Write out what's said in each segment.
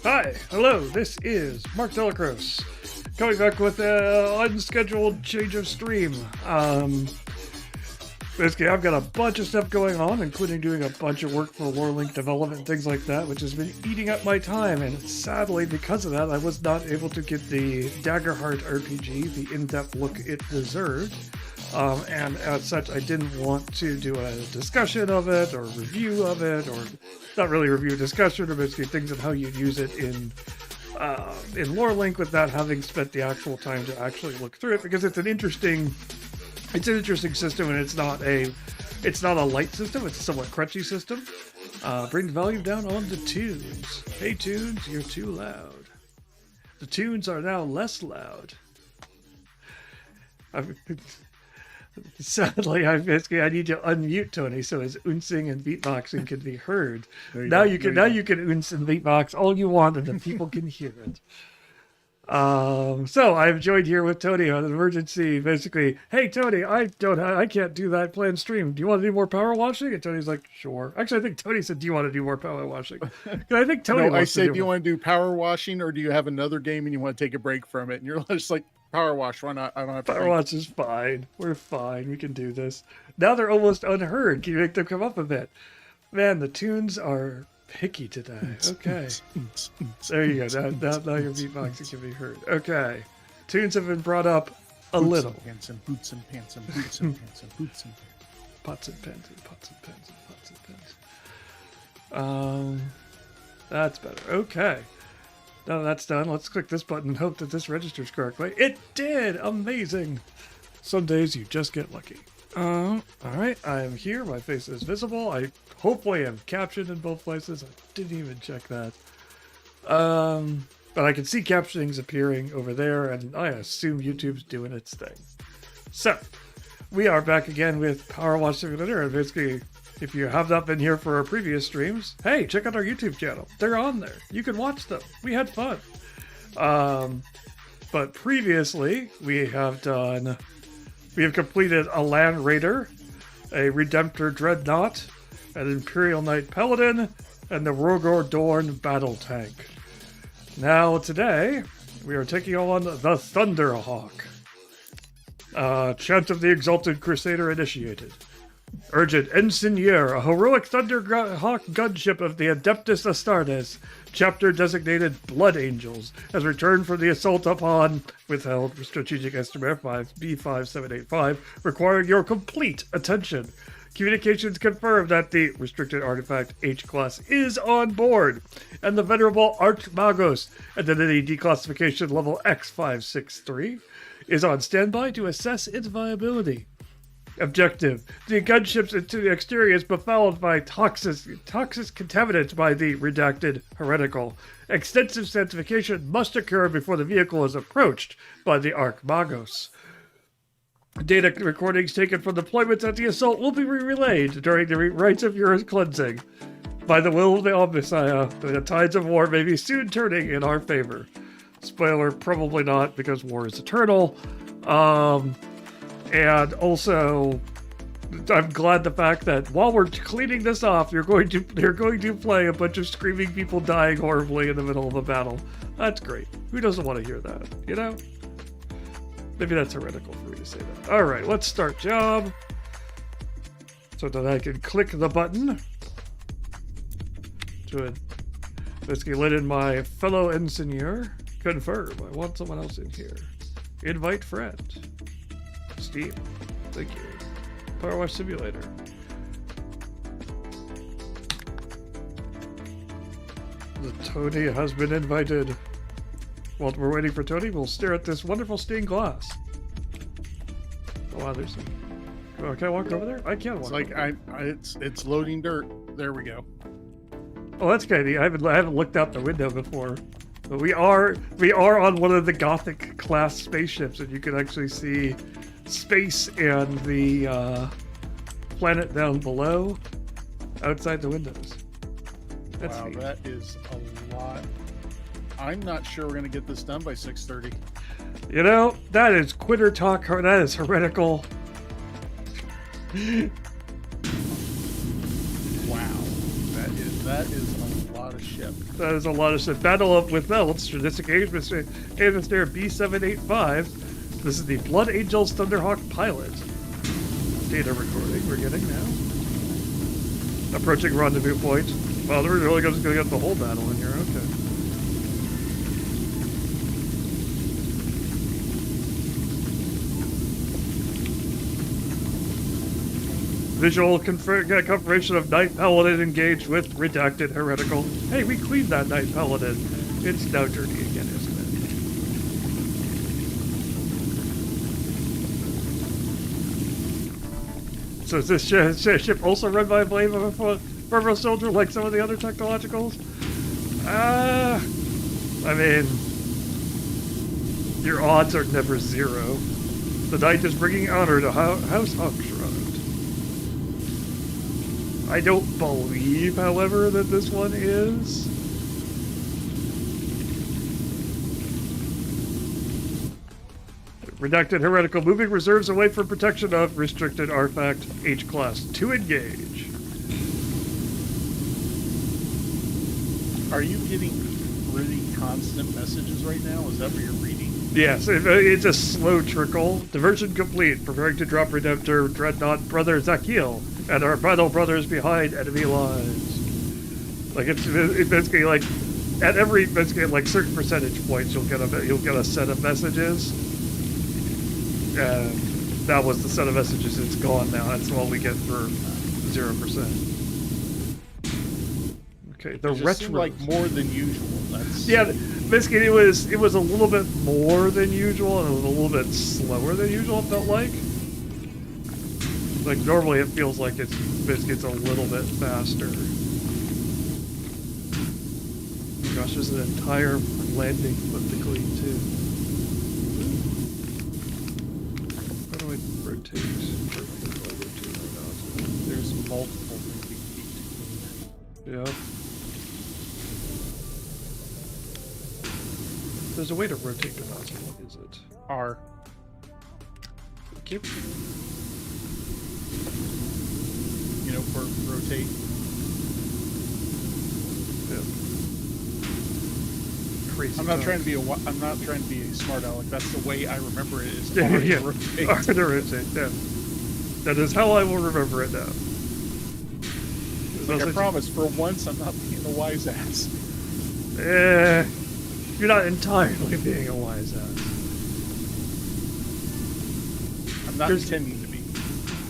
Hi, hello, this is Mark Delacroce, coming back with an unscheduled change of stream. Basically, I've got a bunch of stuff going on, including doing a bunch of work for Warlink development and things like that, which has been eating up my time, and sadly, because of that, I was not able to get the Daggerheart RPG, the in-depth look it deserved. And as such, I didn't want to do a discussion of it or review of it, or not really review discussion, or basically things of how you'd use it in Lorelink without having spent the actual time to actually look through it, because it's an interesting system, and it's not a light system. It's a somewhat crunchy system. Bring the volume down on the tunes. Hey tunes, you're too loud. The tunes are now less loud. Sadly, I need to unmute Tony so his unsing and beatboxing can be heard. Now you can unce and beatbox all you want, and the people can hear it. So I've joined here with Tony on an emergency. Basically, hey Tony, I can't do that planned stream. Do you want to do more power washing? And Tony's like, sure. Actually, I think Tony said, do you want to do more power washing? I think Tony. No, I said, do you want to do power washing, or do you have another game and you want to take a break from it? And you're just like, power wash. Why not? I don't have to. Power wash is fine. We're fine. We can do this. Now they're almost unheard. Can you make them come up a bit? Man, the tunes are picky today. Okay. There you go. Now your beatboxing can be heard. Okay. Tunes have been brought up a little. Pants and boots and pants and boots and pants and boots and pots and pans and pots and pans and pots and pans. That's better. Okay. Now that's done, let's click this button and hope that this registers correctly. It did! Amazing! Some days you just get lucky. Alright, I am here. My face is visible. I hopefully am captioned in both places. I didn't even check that. But I can see captionings appearing over there, and I assume YouTube's doing its thing. So, we are back again with Powerwash Simulator, and basically, if you have not been here for our previous streams, hey, check out our YouTube channel. They're on there. You can watch them. We had fun. But previously, we have completed a Land Raider, a Redemptor Dreadnought, an Imperial Knight Paladin, and the Rogor Dorn Battle Tank. Now, today, we are taking on the Thunderhawk. Chant of the Exalted Crusader initiated. Urgent Enginseers, a heroic Thunderhawk gunship of the Adeptus Astartes, chapter designated Blood Angels, has returned from the assault upon withheld strategic estimate B5785, requiring your complete attention. Communications confirm that the restricted artifact H-Class is on board, and the venerable Archmagos, identity declassification level X563, is on standby to assess its viability. Objective: the gunship's exterior is befouled by toxic contaminants by the redacted heretical. Extensive sanctification must occur before the vehicle is approached by the Archmagos. Data recordings taken from deployments at the assault will be relayed during the rites of your cleansing. By the will of the Omnissiah, the tides of war may be soon turning in our favor. Spoiler, probably not, because war is eternal. And also, I'm glad the fact that while we're cleaning this off, you're going to play a bunch of screaming people dying horribly in the middle of a battle. That's great. Who doesn't want to hear that, you know? Maybe that's heretical for me to say that. Alright, let's start job. So that I can click the button to basically let in my fellow Engineer. Confirm. I want someone else in here. Invite friend. Steve. Thank you. Powerwash Simulator. The Tony has been invited. While we're waiting for Tony, we'll stare at this wonderful stained glass. Oh wow, there's some... Oh, can I walk over there? I can't walk. It's like it's loading dirt. There we go. Oh, that's kind of neat. I haven't looked out the window before. But we are on one of the Gothic class spaceships, and you can actually see space and the planet down below outside the windows. That's wow, neat. That is a lot. I'm not sure we're going to get this done by 6:30. You know, that is quitter talk. That is heretical. Wow, that is a lot. lot of ship. That is a lot of shit. Battle of with Belts, Tradistic Atmosphere B785. This is the Blood Angels Thunderhawk pilot. Data recording we're getting now. Approaching rendezvous point. Well, they're really just going to get the whole battle in here. Okay. Visual confirmation of Knight Paladin engaged with redacted heretical. Hey, we cleaned that Knight Paladin. It's now dirty again, isn't it? So is this ship also run by a blade of a former soldier like some of the other technologicals? I mean, your odds are never zero. The Knight is bringing honor to House Hawkshroud. I don't believe, however, that this one is. Redacted heretical. Moving reserves away from protection of restricted artifact H-class. To engage. Are you getting really constant messages right now? Is that what you're reading? Yes, it's a slow trickle. Diversion complete. Preparing to drop Redemptor, Dreadnought, Brother Zakiel, and our battle brothers behind enemy lines. Like it's basically like at every basically like certain percentage points you'll get a set of messages. And that was the set of messages. It's gone now. That's all we get for 0%. Okay, the retro seemed like more than usual. That's yeah. Basically, it was a little bit more than usual, and it was a little bit slower than usual. It felt like normally it feels like it's a little bit faster. Oh gosh, there's an entire landing flip to clean too. How do I rotate? There's multiple moving feet. Yeah. There's a way to rotate the nozzle. What is it? R. Keep. You know, for rotate. Yeah. Crazy. I'm not trying to be a smart aleck. That's the way I remember it. Is Yeah, R yeah. to rotate. R to rotate. Yeah. That is how I will remember it now. Like I promise, for once, I'm not being a wise ass. You're not entirely being a wise ass. I'm not intending to be.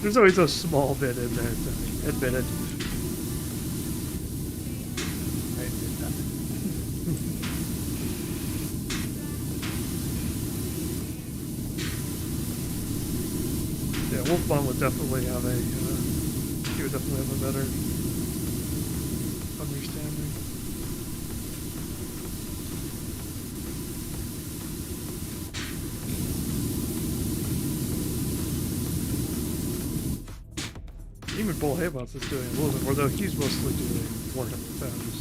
There's always a small bit in there, to admit it. I did that. Yeah, Wolfbon would definitely have a. He would definitely have a better understanding. Even Bull Haybots is doing a little bit more, though he's mostly doing Warhammer Founders.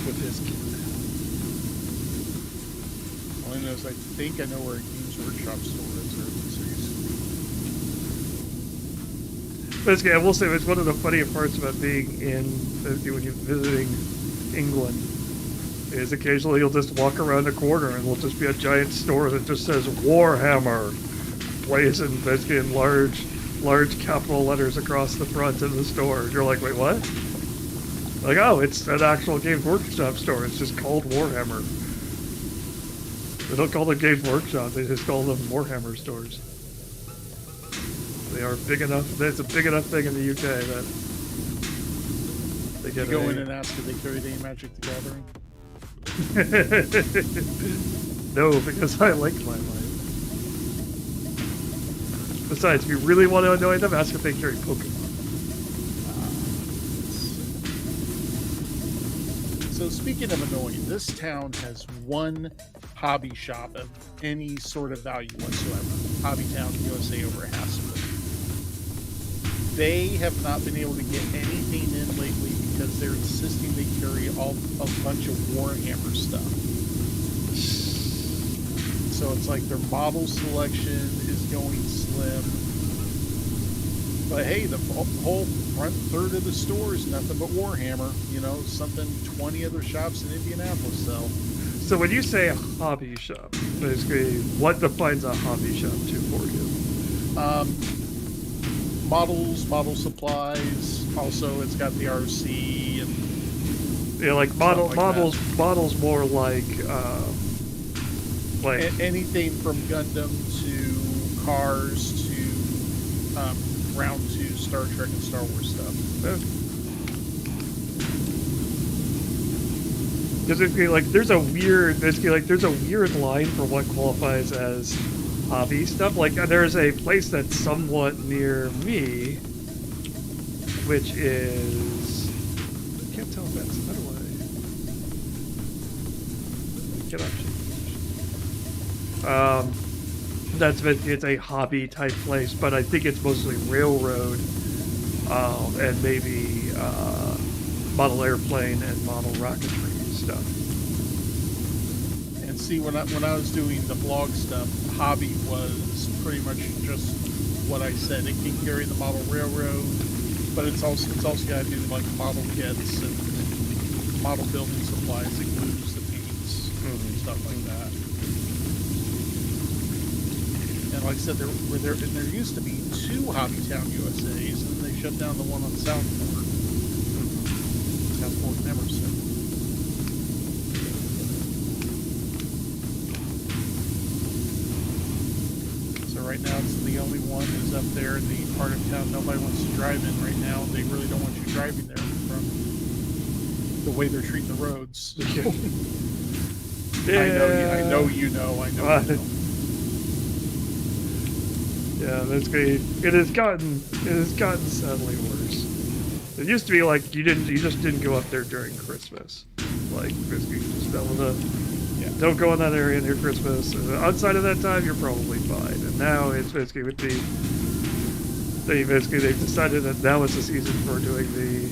With his kid. All I know is I think I know where a Games Workshop store is, or Enginseers. Basically, I will say it's one of the funnier parts about being when you're visiting England. Is occasionally you'll just walk around a corner and there'll just be a giant store that just says Warhammer, blazoned basically in large capital letters across the front of the store. You're like, wait, what? Like, oh, it's an actual Games Workshop store. It's just called Warhammer. They don't call them Games Workshop. They just call them Warhammer stores. They are big enough. It's a big enough thing in the UK that they get. You go in and ask if they carry the Magic the Gathering. No, because I like my life. Besides, if you really want to annoy them, ask if they carry Pokemon. So speaking of annoying, this town has one hobby shop of any sort of value whatsoever. Hobbytown USA over at Hasselwood. They have not been able to get anything in lately because they're insisting they carry a bunch of Warhammer stuff. So it's like their model selection is going slim. But hey, the whole front third of the store is nothing but Warhammer. You know, something 20 other shops in Indianapolis sell. So when you say a hobby shop, basically, what defines a hobby shop for you? Models, model supplies. Also, it's got the RC and Yeah, like models more like anything from Gundam to cars to round 2 Star Trek and Star Wars stuff. Because there's a weird line for what qualifies as hobby stuff. Like there's a place that's somewhat near me, which is, I can't tell if that's, how do I get options? It's a hobby type place, but I think it's mostly railroad, and maybe model airplane and model rocketry stuff. And see, when I was doing the blog stuff, hobby was pretty much just what I said. It can carry the model railroad, but it's also got to do like model kits and model building supplies, the glues, the paints, stuff like that. And like I said, there used to be 2 Hobbytown USAs, and then they shut down the one on Southport. Southport and Emerson. So right now, it's the only one is up there in the part of town nobody wants to drive in right now. They really don't want you driving there from the way they're treating the roads. Yeah. I know you know. Yeah, that's great. It has gotten sadly worse. It used to be like you just didn't go up there during Christmas. Like basically you just don't go in that area near Christmas. Outside of that time, you're probably fine. And now it's basically they've decided that now is the season for doing the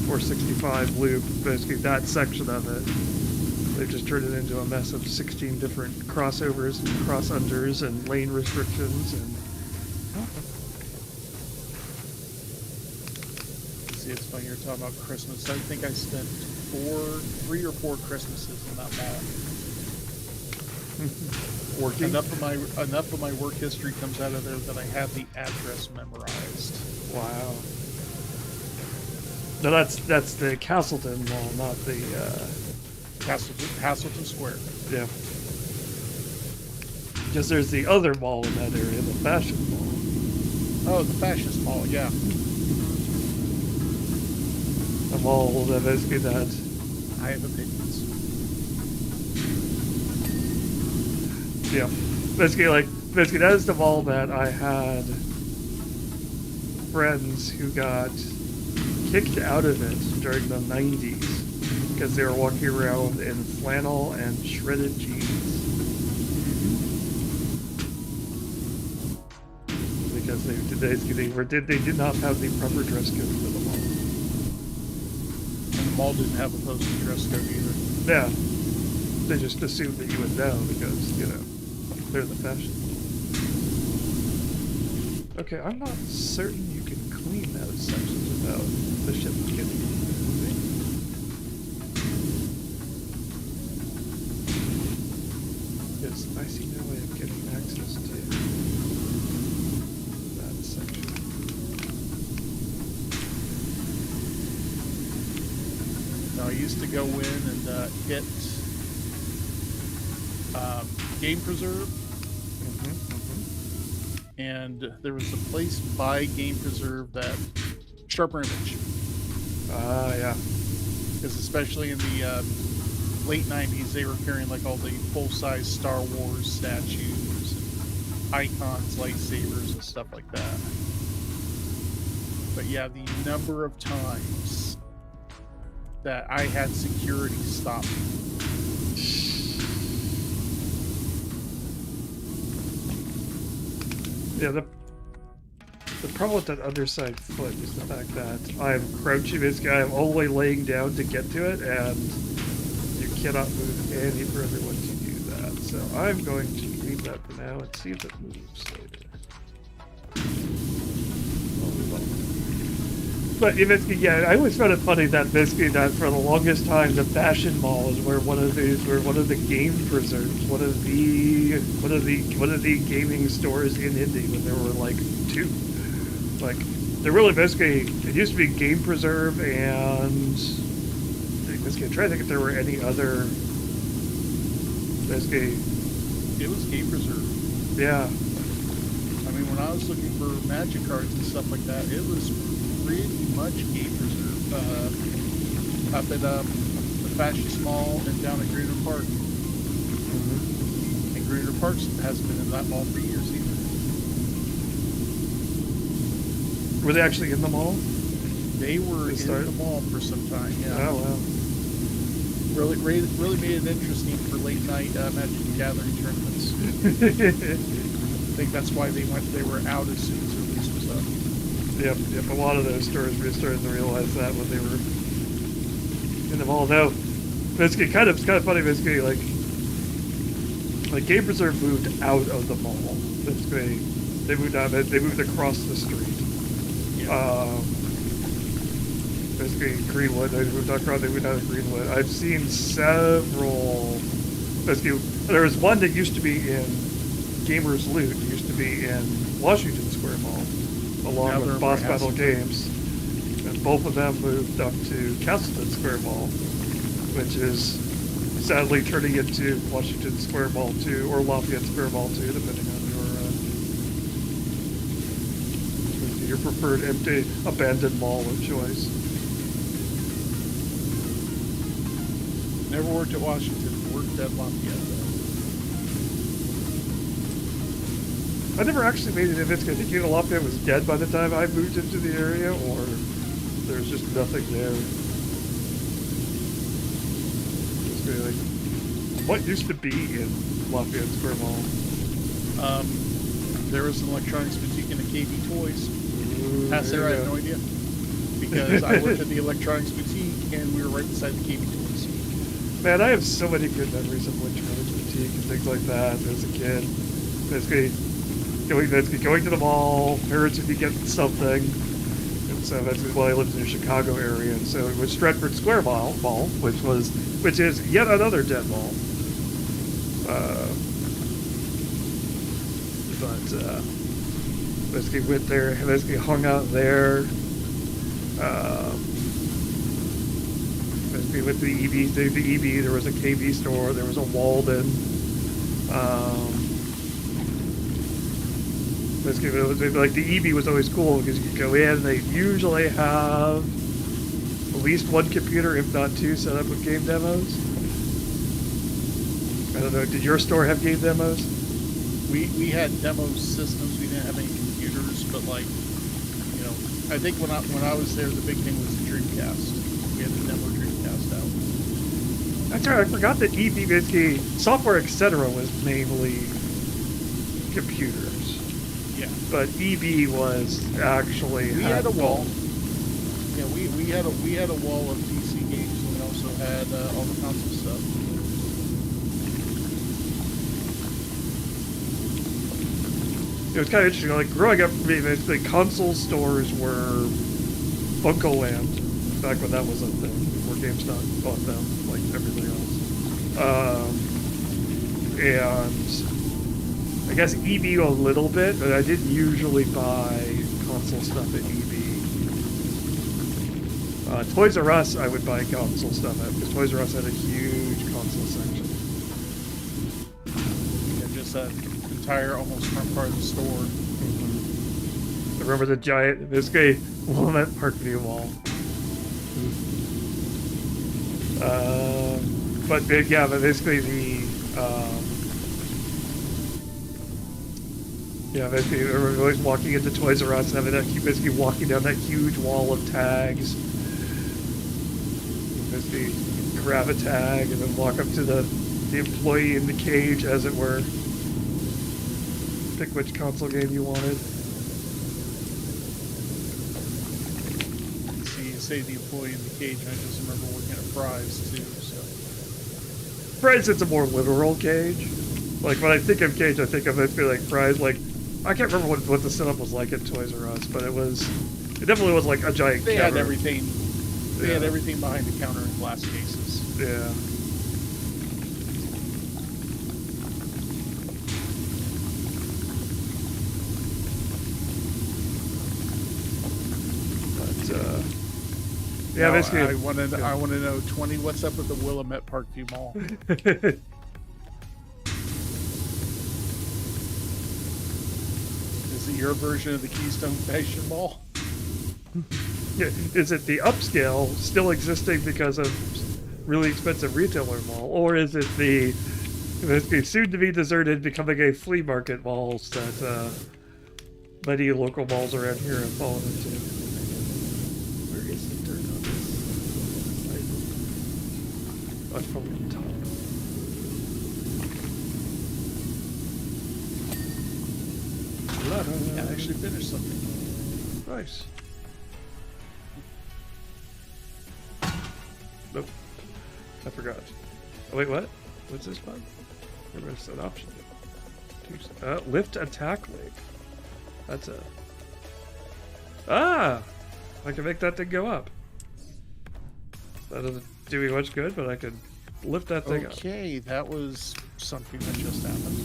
465 loop. Basically that section of it. They've just turned it into a mess of 16 different crossovers and cross-unders and lane restrictions and... See, it's funny you're talking about Christmas. I think I spent 3 or 4 Christmases in that mall. Working? Enough of my work history comes out of there that I have the address memorized. Wow. No, that's the Castleton Mall, not the... Castleton Square. Yeah. Because there's the other mall in that area, the Fashion Mall. Oh, the Fascist Mall, yeah. A mall that basically that... I have opinions. Yeah. Basically that is the mall that I had friends who got kicked out of it during the 90s. Because they were walking around in flannel and shredded jeans. Because they did not have the proper dress code for the mall. And the mall didn't have a posted dress code either. Yeah. They just assumed that you would know because, they're the fashion. Okay, I'm not certain you can clean those sections without the ship getting moving. Because I see no way of getting access to that section. Now, I used to go in and hit Game Preserve. And there was a place by Game Preserve that Sharper Image. Yeah. Because especially in the late 90s, they were carrying like all the full-size Star Wars statues and icons, lightsabers, and stuff like that. But yeah, the number of times that I had security stop me. Yeah, the problem with that underside foot is the fact that I'm crouching this guy, I'm all the way laying down to get to it, and you cannot move any further once you do that. So I'm going to leave that for now and see if it moves later. But basically, yeah, I always found it funny that basically that for the longest time the fashion malls were one of the game preserves, one of the gaming stores in Indy when there were like two. Like they're really basically it used to be Game Preserve and basically I'm trying to think if there were any other basically It was Game Preserve. yeah. I mean, when I was looking for Magic cards and stuff like that, it was pretty much Game Preserve. Up at the Fascist Mall and down at Greener Park. Mm-hmm. And Greener Park hasn't been in that mall for years either. Were they actually in the mall? They were They in the mall for some time, yeah. Oh wow. Really made it interesting for late night Magic the Gathering tournaments. I think that's why they were out as soon as the release was up. Yep. A lot of those stores were starting to realize that when they were in the mall. Now, basically, it's kind of funny. Basically, like Game Preserve moved out of the mall. Basically, they moved out. They moved across the street. Yeah. Basically, Greenwood. They moved across. They moved out of Greenwood. I've seen several. Basically, there was one that used to be in Gamers Loot. It used to be in Washington Square Mall, along Now with they're Boss in Battle Castleton. Games. And both of them moved up to Castleton Square Mall, which is sadly turning into Washington Square Mall 2 or Lafayette Square Mall 2, depending on your preferred empty, abandoned mall of choice. Never worked at Washington, worked at Lafayette though. I never actually made it in Vince. I think either Lafayette was dead by the time I moved into the area, or there's just nothing there. It's really like, what used to be in Lafayette Square Mall? There was an electronics boutique and a KB Toys. Ooh, Past there, I have yeah. no idea. Because I worked at the electronics boutique and we were right beside the KB Toys. Man, I have so many good memories of electronics boutique and things like that as a kid. Basically going to the mall, parents would be getting something. And so that's why I lived in the Chicago area. And so it was Stratford Square Mall, which is yet another dead mall. Basically went there, basically hung out there. Basically went to the EB, there was a KB store, there was a Walden. Basically, it was, like the EB was always cool because you could go in and they usually have at least one computer, if not two, set up with game demos. I don't know, did your store have game demos? We had demo systems. We didn't have any computers, but like, you know, I think when I was there, the big thing was the Dreamcast. We had the demo Dreamcast out. That's right. I forgot that EB basically software, etc., was mainly computers, Yeah, but EB was actually we had a wall. both. Yeah, we had a wall of PC games, and we also had all the console stuff. It was kind of interesting. Like growing up for me, basically console stores were Bunko Land back when that was a thing, before GameStop bought them, like everything else. And I guess EB a little bit, but I didn't usually buy console stuff at EB. Toys R Us, I would buy console stuff at because Toys R Us had a huge console section. Yeah, just that entire almost front part of the store. Mm-hmm. I remember the giant, basically, Walnut Parkview Wall. But basically basically everyone always walking into Toys R Us and having that, basically walking down that huge wall of tags. Basically grab a tag and then walk up to the employee in the cage, as it were. Pick which console game you wanted. See, you say the employee in the cage, and I just remember working at Fry's too. So Fry's, it's a more literal cage. Like when I think of cage, I think of it like Fry's. Like I can't remember what the setup was like at Toys R Us, but it was It definitely was like a giant They counter. had everything. They had Yeah. everything behind the counter in glass cases. Yeah. But yeah, Now, basically. I want to know 20. What's up with the Willamette Parkview Mall? Is it your version of the Keystone Fashion Mall? Is it the upscale still existing because of really expensive retailer mall, or is it the soon to be deserted becoming a flea market malls that many local malls around here have fallen into? Where is the dirt on this? Oh, it's probably on top. Yeah, I actually finished something. Nice. Nope. I forgot. Oh, wait, what? What's this button? There's an option. Lift attack link. That's a... Ah! I can make that thing go up. That doesn't do me much good, but I can lift that thing up. Okay, that was something that just happened.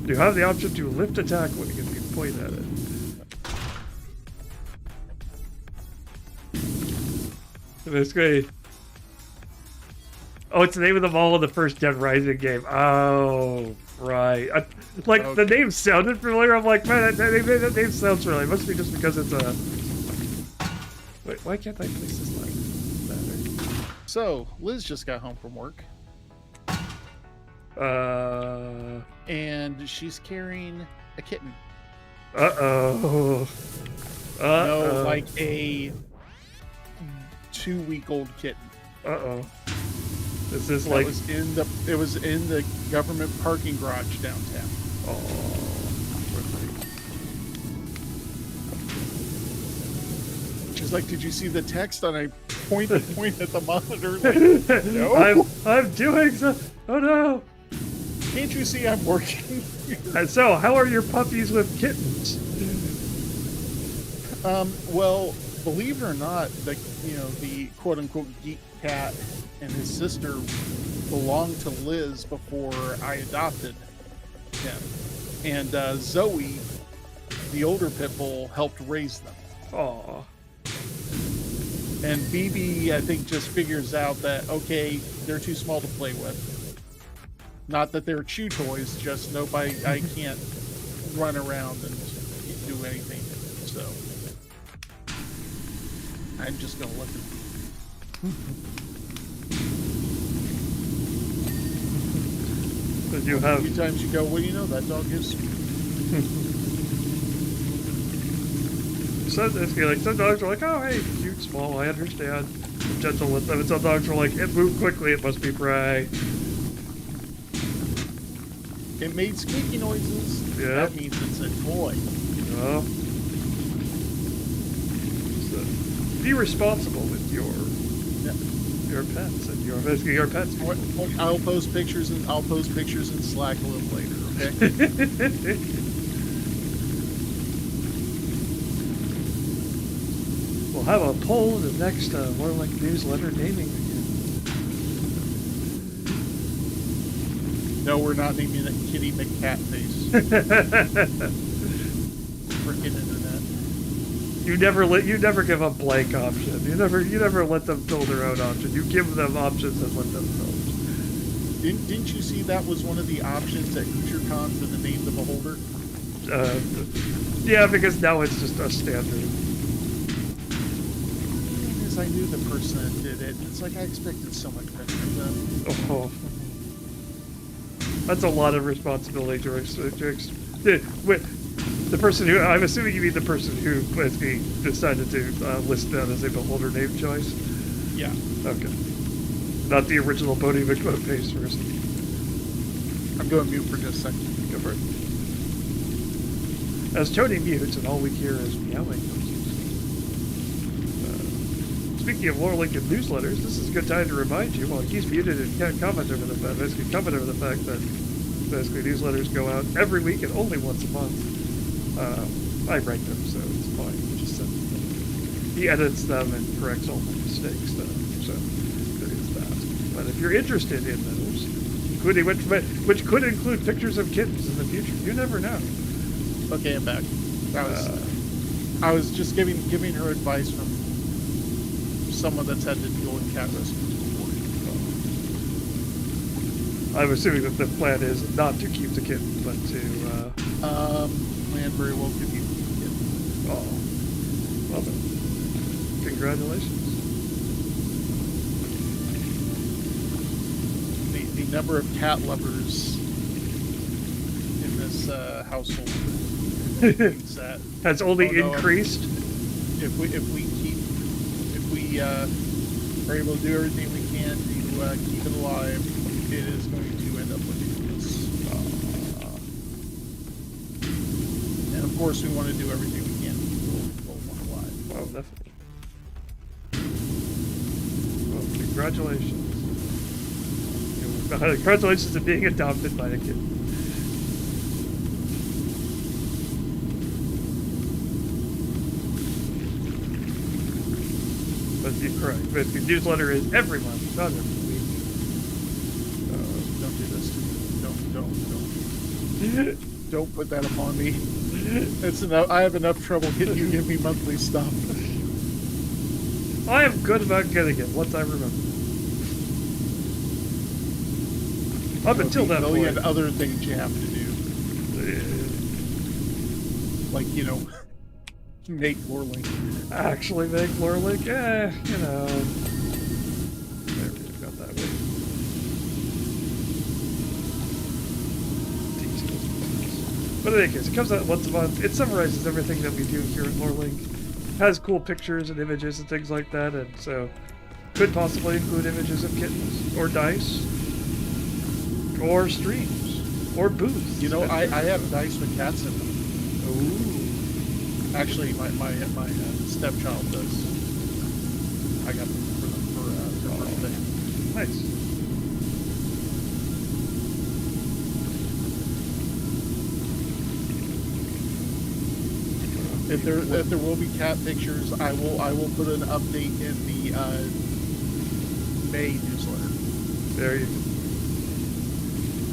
You have the option to lift attack link if you point at it. Basically... Oh, it's the name of the mall in the first Dead Rising game. Oh, right. The name sounded familiar. I'm like, man, that name sounds familiar. It must be just because it's a... Wait, why can't I place this line? So, Liz just got home from work. And she's carrying a kitten. Uh-oh. No, like a 2-week-old kitten. Uh-oh. Is this It like... was in the government parking garage downtown. Oh. She's like, "Did you see the text?" And I point at the monitor. Like, no. I'm doing so... Oh no. Can't you see I'm working? And so, how are your puppies with kittens? Well, believe it or not, the quote unquote geek cat and his sister belonged to Liz before I adopted him. And Zoe, the older pit bull, helped raise them. Aw. And BB, I think, just figures out that, okay, they're too small to play with. Not that they're chew toys, just I can't run around and do anything. So I'm just going to let them be. Did you have... A few times you go, well, that dog is... Some dogs are like, oh, hey, cute, small, I understand. I'm gentle with them. And some dogs are like, it moved quickly, it must be prey. It made squeaky noises. Yeah. That means it's a toy. Oh. So, be responsible with your pets and your pets. I'll post pictures in Slack a little later, okay? We'll have a poll in the next more like newsletter naming again. No, we're not naming it Kitty McCatface. Freaking internet. You never give a blank option. You never let them build their own option. You give them options and let them build. Didn't you see that was one of the options at HutureCon for the Name the Beholder? Yeah, because now it's just a standard. I knew the person that did it. It's like I expected so much better of them. Oh. That's a lot of responsibility the person who... I'm assuming you mean the person who basically decided to list that as a beholder name choice? Yeah. Okay. Not the original Bodie McBoat-Pace person. I'm going mute for just a second. Go for it. As Tony mutes and all we hear is meowing. Speaking of Lore Lincoln newsletters, this is a good time to remind you, while he's muted and can't comment over the fact, that basically newsletters go out every week and only once a month. I write them, so it's fine. I just send them. He edits them and corrects all my mistakes, though. So there is that. But if you're interested in those, including which could include pictures of kittens in the future, you never know. Okay, I'm back. I was just giving her advice from someone that's had to deal with cat rescues before. I'm assuming that the plan is not to keep the kitten, but to. Plan very well could be. Oh, well then. Congratulations. The number of cat lovers in this household means that has only increased. If we are able to do everything we can to keep it alive, it is going to end up looking like this. And of course, we want to do everything we can to keep it alive. Oh, definitely. Well, congratulations. Congratulations to being adopted by a kid. But you're correct. But the newsletter is every month, not every week. Don't do this to me. Don't. Don't put that upon me. It's enough. I have enough trouble getting you to give me monthly stuff. I am good about getting it once I remember. Up until that point. And other things you have to do. Like, make lore link. Actually make lore link? There we got that way. But in any case, it comes out once a month. It summarizes everything that we do here at LoreLink. Has cool pictures and images and things like that, and so could possibly include images of kittens, or dice, or streams, or booths. I have dice with cats in them. Ooh. Actually, my stepchild does. I got them for their birthday. Nice. If there will be cat pictures, I will put an update in the May newsletter. There you go.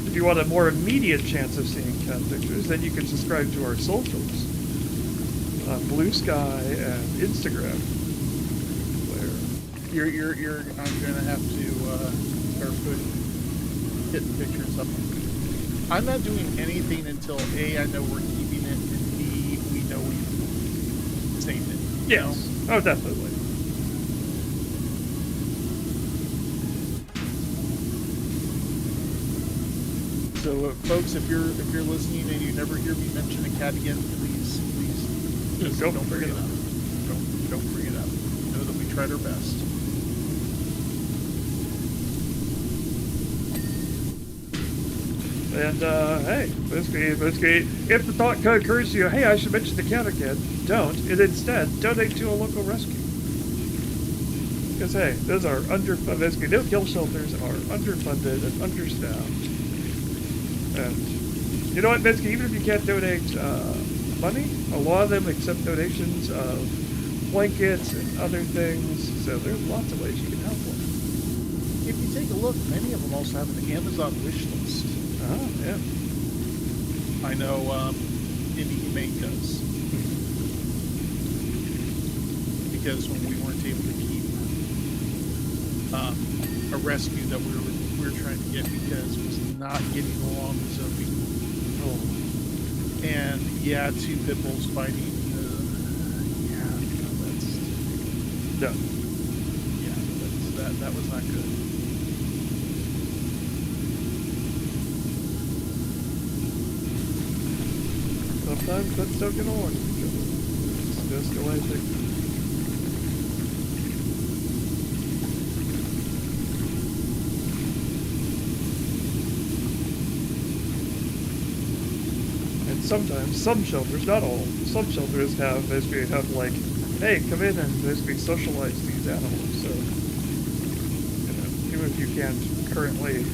If you want a more immediate chance of seeing cat pictures, then you can subscribe to our socials on Blue Sky and Instagram. Where I'm gonna have to start putting kitten pictures up. I'm not doing anything until A, I know we're keeping it, and B, we know we've saved it. Yes. Oh, definitely. So, folks, if you're listening and you never hear me mention a cat again, please Just don't bring it up. Don't bring it up. Know that we tried our best. And hey, basically, if the thought occurs to you, hey, I should mention the cat again, don't. And instead, donate to a local rescue. Because hey, those are underfunded. Basically, no-kill shelters are underfunded and understaffed. And you know what, basically, even if you can't donate money, a lot of them accept donations of blankets and other things. So there's lots of ways you can help them. If you take a look, many of them also have an Amazon wish list. Oh, yeah. I know Indie Humane does. Because when we weren't able to keep a rescue that we were trying to get because it was not getting along with Sophie. Oh. And yeah, 2 pit bulls fighting. That's No. Yeah, that was not good. Sometimes pets don't get along with each other. It's just the way things are. And sometimes, some shelters, not all, some shelters have like, hey, come in and basically socialize these animals. So, even if you can't currently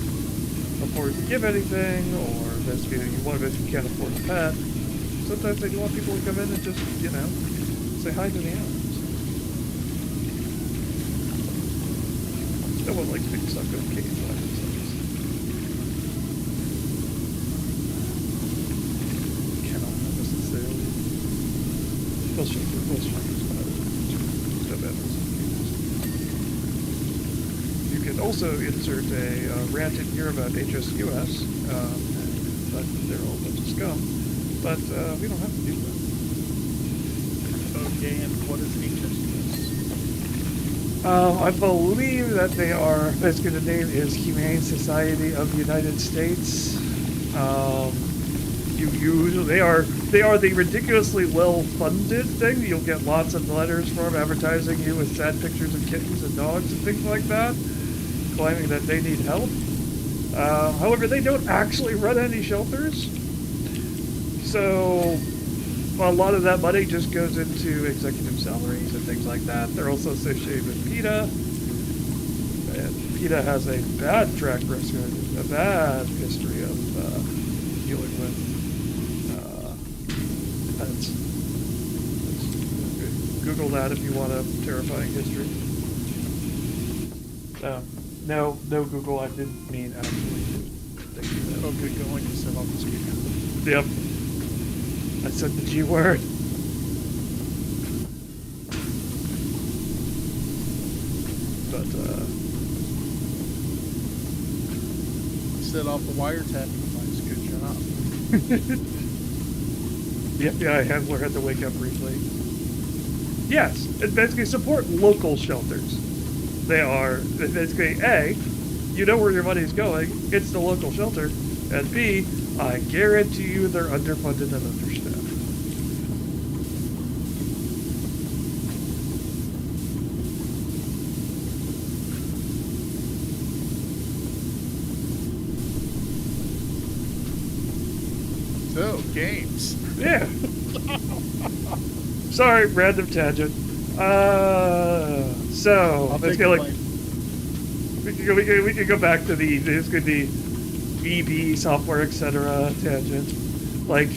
afford to give anything, or basically you can't afford a pet, sometimes they want people to come in and just, say hi to the animals. No one likes being stuck in a cage by themselves. Cannot necessarily. Most shelters, no animals in cages. You can also insert a rant in here about HSUS, but they're all a bunch of scum. But we don't have to do that. Okay, and what is HSUS? I believe that they are, basically the name is Humane Society of the United States. They are the ridiculously well-funded thing. You'll get lots of letters from advertising you with sad pictures of kittens and dogs and things like that, claiming that they need help. However, they don't actually run any shelters. So a lot of that money just goes into executive salaries and things like that. They're also associated with PETA. And PETA has a bad track record, a bad history of dealing with pets. Google that if you want a terrifying history. No, Google, I didn't mean actually. Thank you. Oh, good going to set off the speaker. Yep. I said the G word. But, set off the wiretapping device. Good job. The FBI handler had to wake up briefly. Yes, it basically support local shelters. They are, basically, A, you know where your money's going, it's the local shelter, and B, I guarantee you they're underfunded and understaffed. So, games. Yeah. Sorry, random tangent. So I'll let's take go the like we can go back to this could be EB software, etc. tangent. Like,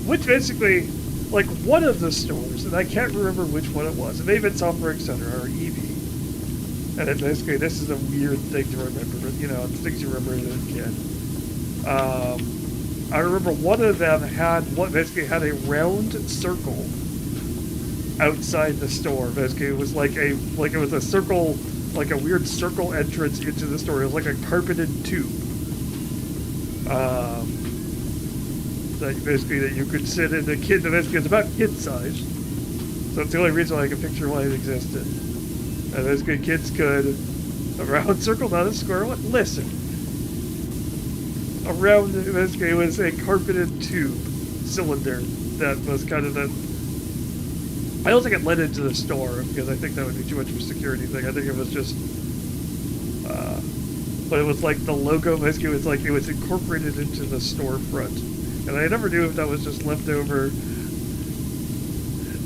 which basically, like one of the stores, and I can't remember which one it was. It may have been software, etc. or EB. And it basically, this is a weird thing to remember, but it's things you remember as a kid. I remember one of them basically had a round circle outside the store. Basically, it was like it was a circle, like a weird circle entrance into the store. It was like a carpeted tube. That you could sit in. Basically, it's about kid size. So it's the only reason why I can picture why it existed. And basically, kids could a round circle, not a square one. Listen. Around basically it was a carpeted tube cylinder that was kind of the. I don't think it led into the store because I think that would be too much of a security thing. I think it was just, but it was like the logo. Basically, it was incorporated into the storefront, and I never knew if that was just leftover.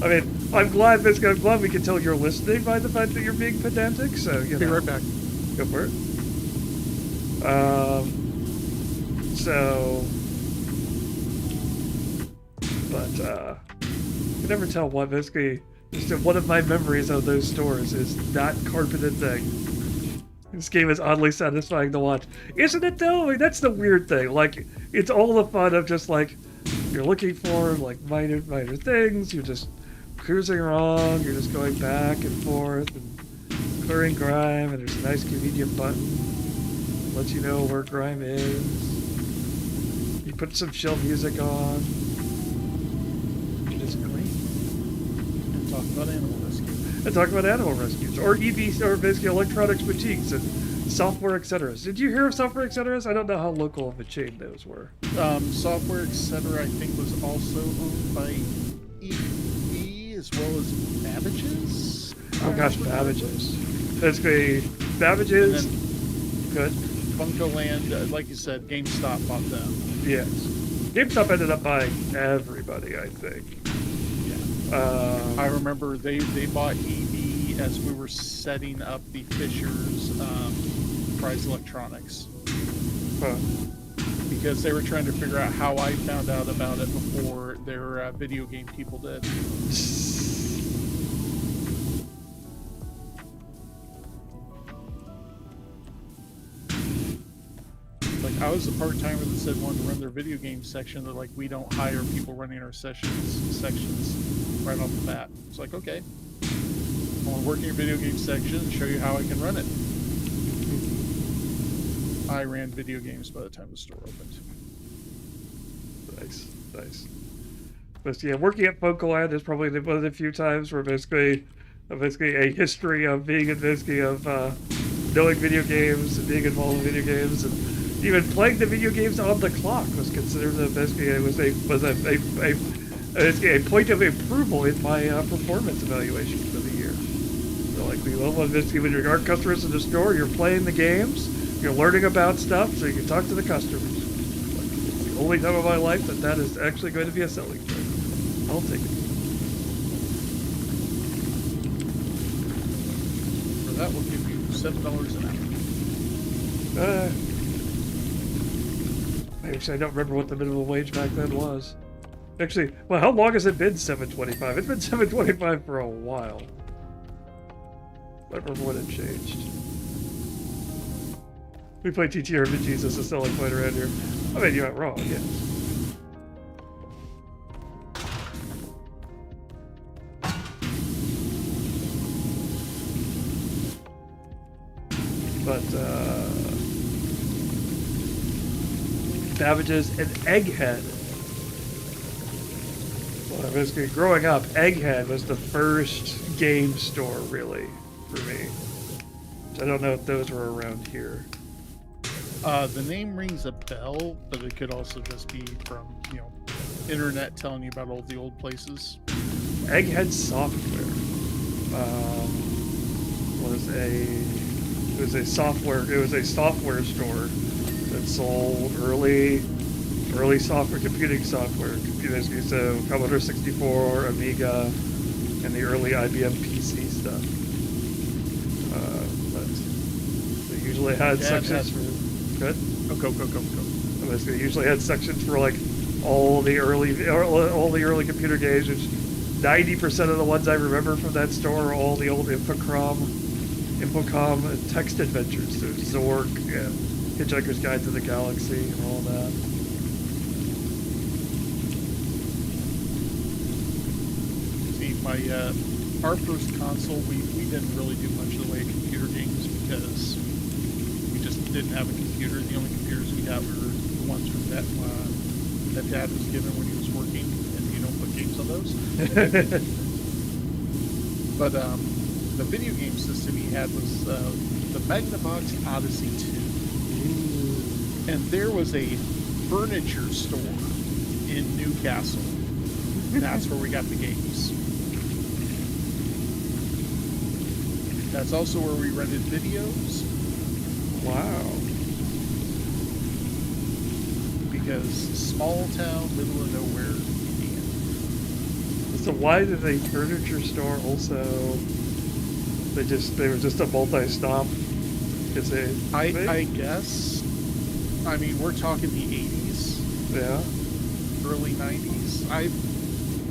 I mean, I'm glad we can tell you're listening by the fact that you're being pedantic. So Be right back. Go for it. You never tell what basically. One of my memories of those stores is that carpeted thing. This game is oddly satisfying to watch, isn't it? Though, I mean, that's the weird thing. Like, it's all the fun of just like you're looking for like minor things. You're just cruising along. You're just going back and forth and clearing Grime, and there's a nice convenient button that lets you know where Grime is. You put some chill music on. It's great. And talk about animal rescue. And talk about animal rescues, or EV, or basically electronics boutiques and software, etc. Did you hear of software, etc.? I don't know how local of a chain those were. Software, etc. I think was also owned by EB as well as Babbage's. Oh gosh, Babbage's. Basically, Babbage's. Good. Bunkoland, like you said, GameStop bought them. Yes. GameStop ended up buying everybody, I think. Yeah. I remember they bought EB as we were setting up the Fisher's Prize Electronics. Huh. because they were trying to figure out how I found out about it before their video game people did. Like, I was the part-timer that said wanted to run their video game section. They're like, we don't hire people running our sections right off the bat. It's like, okay, I want to work in your video game section and show you how I can run it. I ran video games by the time the store opened. Nice. But yeah, working at Focaland is probably one of the few times where basically a history of being in knowing video games and being involved in video games and even playing the video games on the clock was considered a point of approval in my performance evaluation for the year. So like when you're our customers in the store, you're playing the games, you're learning about stuff, so you can talk to the customers. It's the only time of my life that is actually going to be a selling point. I'll take it. For that, we'll give you $7 an hour. Actually, I don't remember what the minimum wage back then was. Actually, well, how long has it been $7.25? It's been $7.25 for a while. I don't remember when it changed. We play TTRPGs as a selling point around here. I mean, you're not wrong, yes. But, Savages and Egghead. Well, basically, growing up, Egghead was the first game store, really, for me. I don't know if those were around here. The name rings a bell, but it could also just be from, internet telling you about all the old places. Egghead Software was a software store that sold early software, computing software, so Commodore 64, Amiga, and the early IBM PC stuff. But they usually had sections for. Good. Oh, go. They usually had sections for like all the early computer games, which 90% of the ones I remember from that store are all the old Infocom text adventures. So Zork and Hitchhiker's Guide to the Galaxy and all that. See, our first console, we didn't really do much in the way of computer games because we just didn't have a computer. The only computers we had were the ones from that Dad was given when he was working, and you don't put games on those. But the video game system he had was the Magnavox Odyssey 2. And there was a furniture store in Newcastle. That's where we got the games. That's also where we rented videos. Wow. Because small town, middle of nowhere. So why did a furniture store also? They were just a multi-stop. I guess. I mean, we're talking the 80s. Yeah. Early 90s. I've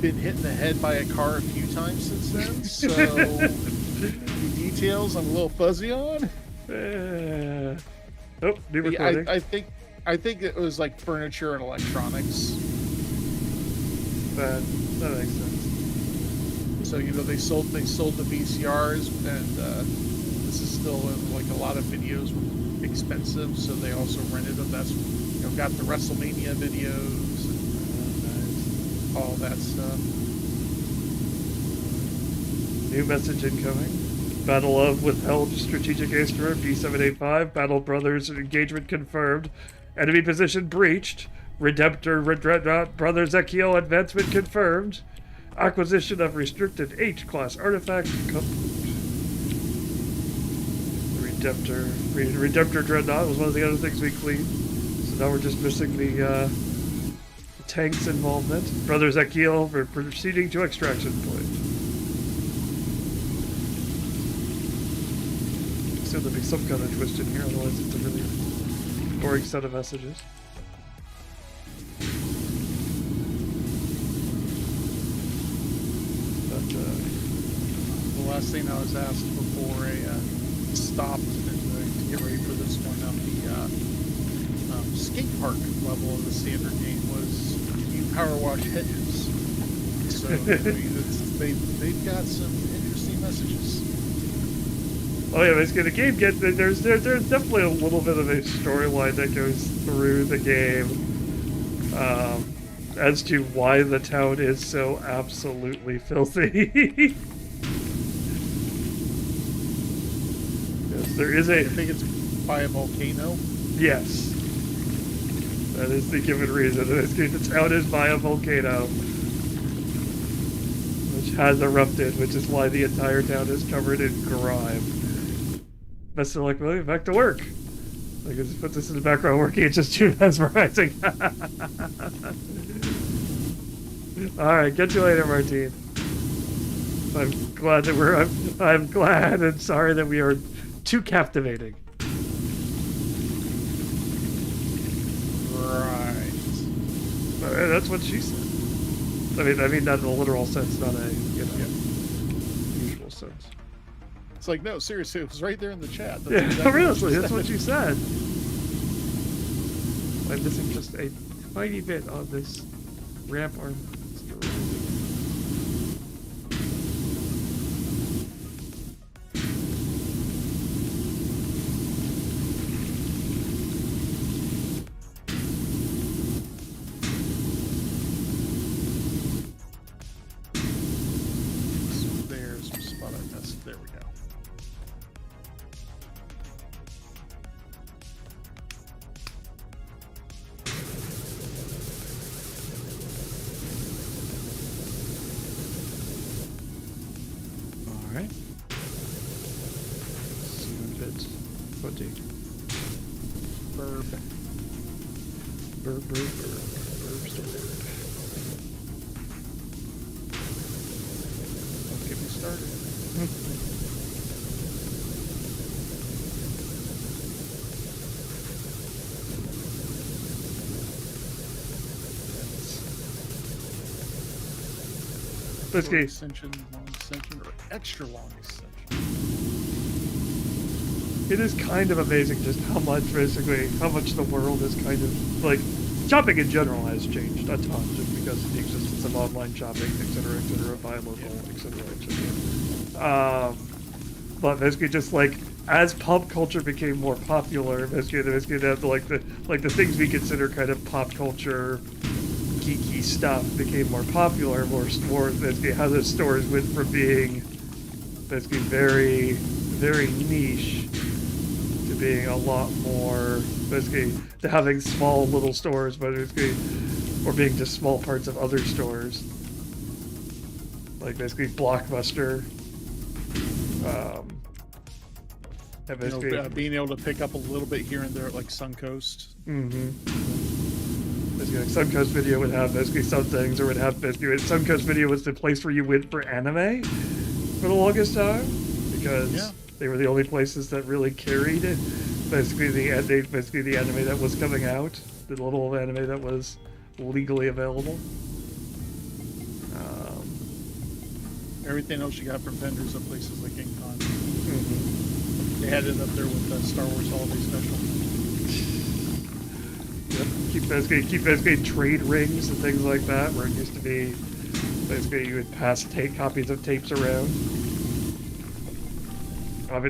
been hit in the head by a car a few times since then, so the details I'm a little fuzzy on. Oh, new recording. I think it was like furniture and electronics. That makes sense. So they sold the VCRs, and this is still like a lot of videos were expensive, so they also rented them. That's got the WrestleMania videos and all that stuff. New message incoming. Battle of withheld strategic airstrip B785. Battle Brothers engagement confirmed. Enemy position breached. Redemptor Brother Ezekiel advancement confirmed. Acquisition of restricted H-class artifact complete. Redemptor Dreadnought was one of the other things we cleaned. So now we're just missing the tank's involvement. Brother Ezekiel, we're proceeding to extraction point. So there'll be some kind of twist in here, otherwise it's a really boring set of messages. The last thing I was asked before I stopped to get ready for this one on the skate park level of the standard game was, can you power wash hedges? So I mean, they've got some interesting messages. Oh yeah, basically the game there's definitely a little bit of a storyline that goes through the game as to why the town is so absolutely filthy. Yes, there is I think it's by a volcano. Yes. That is the given reason. The town is by a volcano, which has erupted, which is why the entire town is covered in grime. But still, like, well, back to work. I can just put this in the background working. It's just too mesmerizing. All right, catch you later, Martine. I'm glad that I'm glad and sorry that we are too captivating. Right. That's what she said. I mean, not in a literal sense, not a usual sense. It's like, no, seriously, it was right there in the chat. That's exactly really, that's what you said. I'm missing just a tiny bit on this ramp arm. There's a spot I missed. There we go. Alright. Snippet footing. Burb. Burb, burb, burb. Burbs to burb. Don't get me started. Let's Short go. extension, long extension, or extra long extension. It is kind of amazing just how much the world is kind of, like, shopping in general has changed a ton just because of the existence of online shopping, etc., buy local, etc. But basically just like, as pop culture became more popular, basically the things we consider kind of pop culture geeky stuff became more popular, more basically how the stores went from being basically very, very niche to being a lot more, basically, to having small little stores, but basically, or being just small parts of other stores. Like basically Blockbuster. And basically, being able to pick up a little bit here and there at like Suncoast. Basically, like Suncoast Video would have basically some things, or would have basically Suncoast Video was the place where you went for anime for the longest time, because they were the only places that really carried it. Basically the anime that was coming out, the little anime that was legally available. Everything else you got from vendors at places like King-Con. They had it up there with the Star Wars Holiday Special. Yep. Keep basically trade rings and things like that, where it used to be basically you would pass copies of tapes around.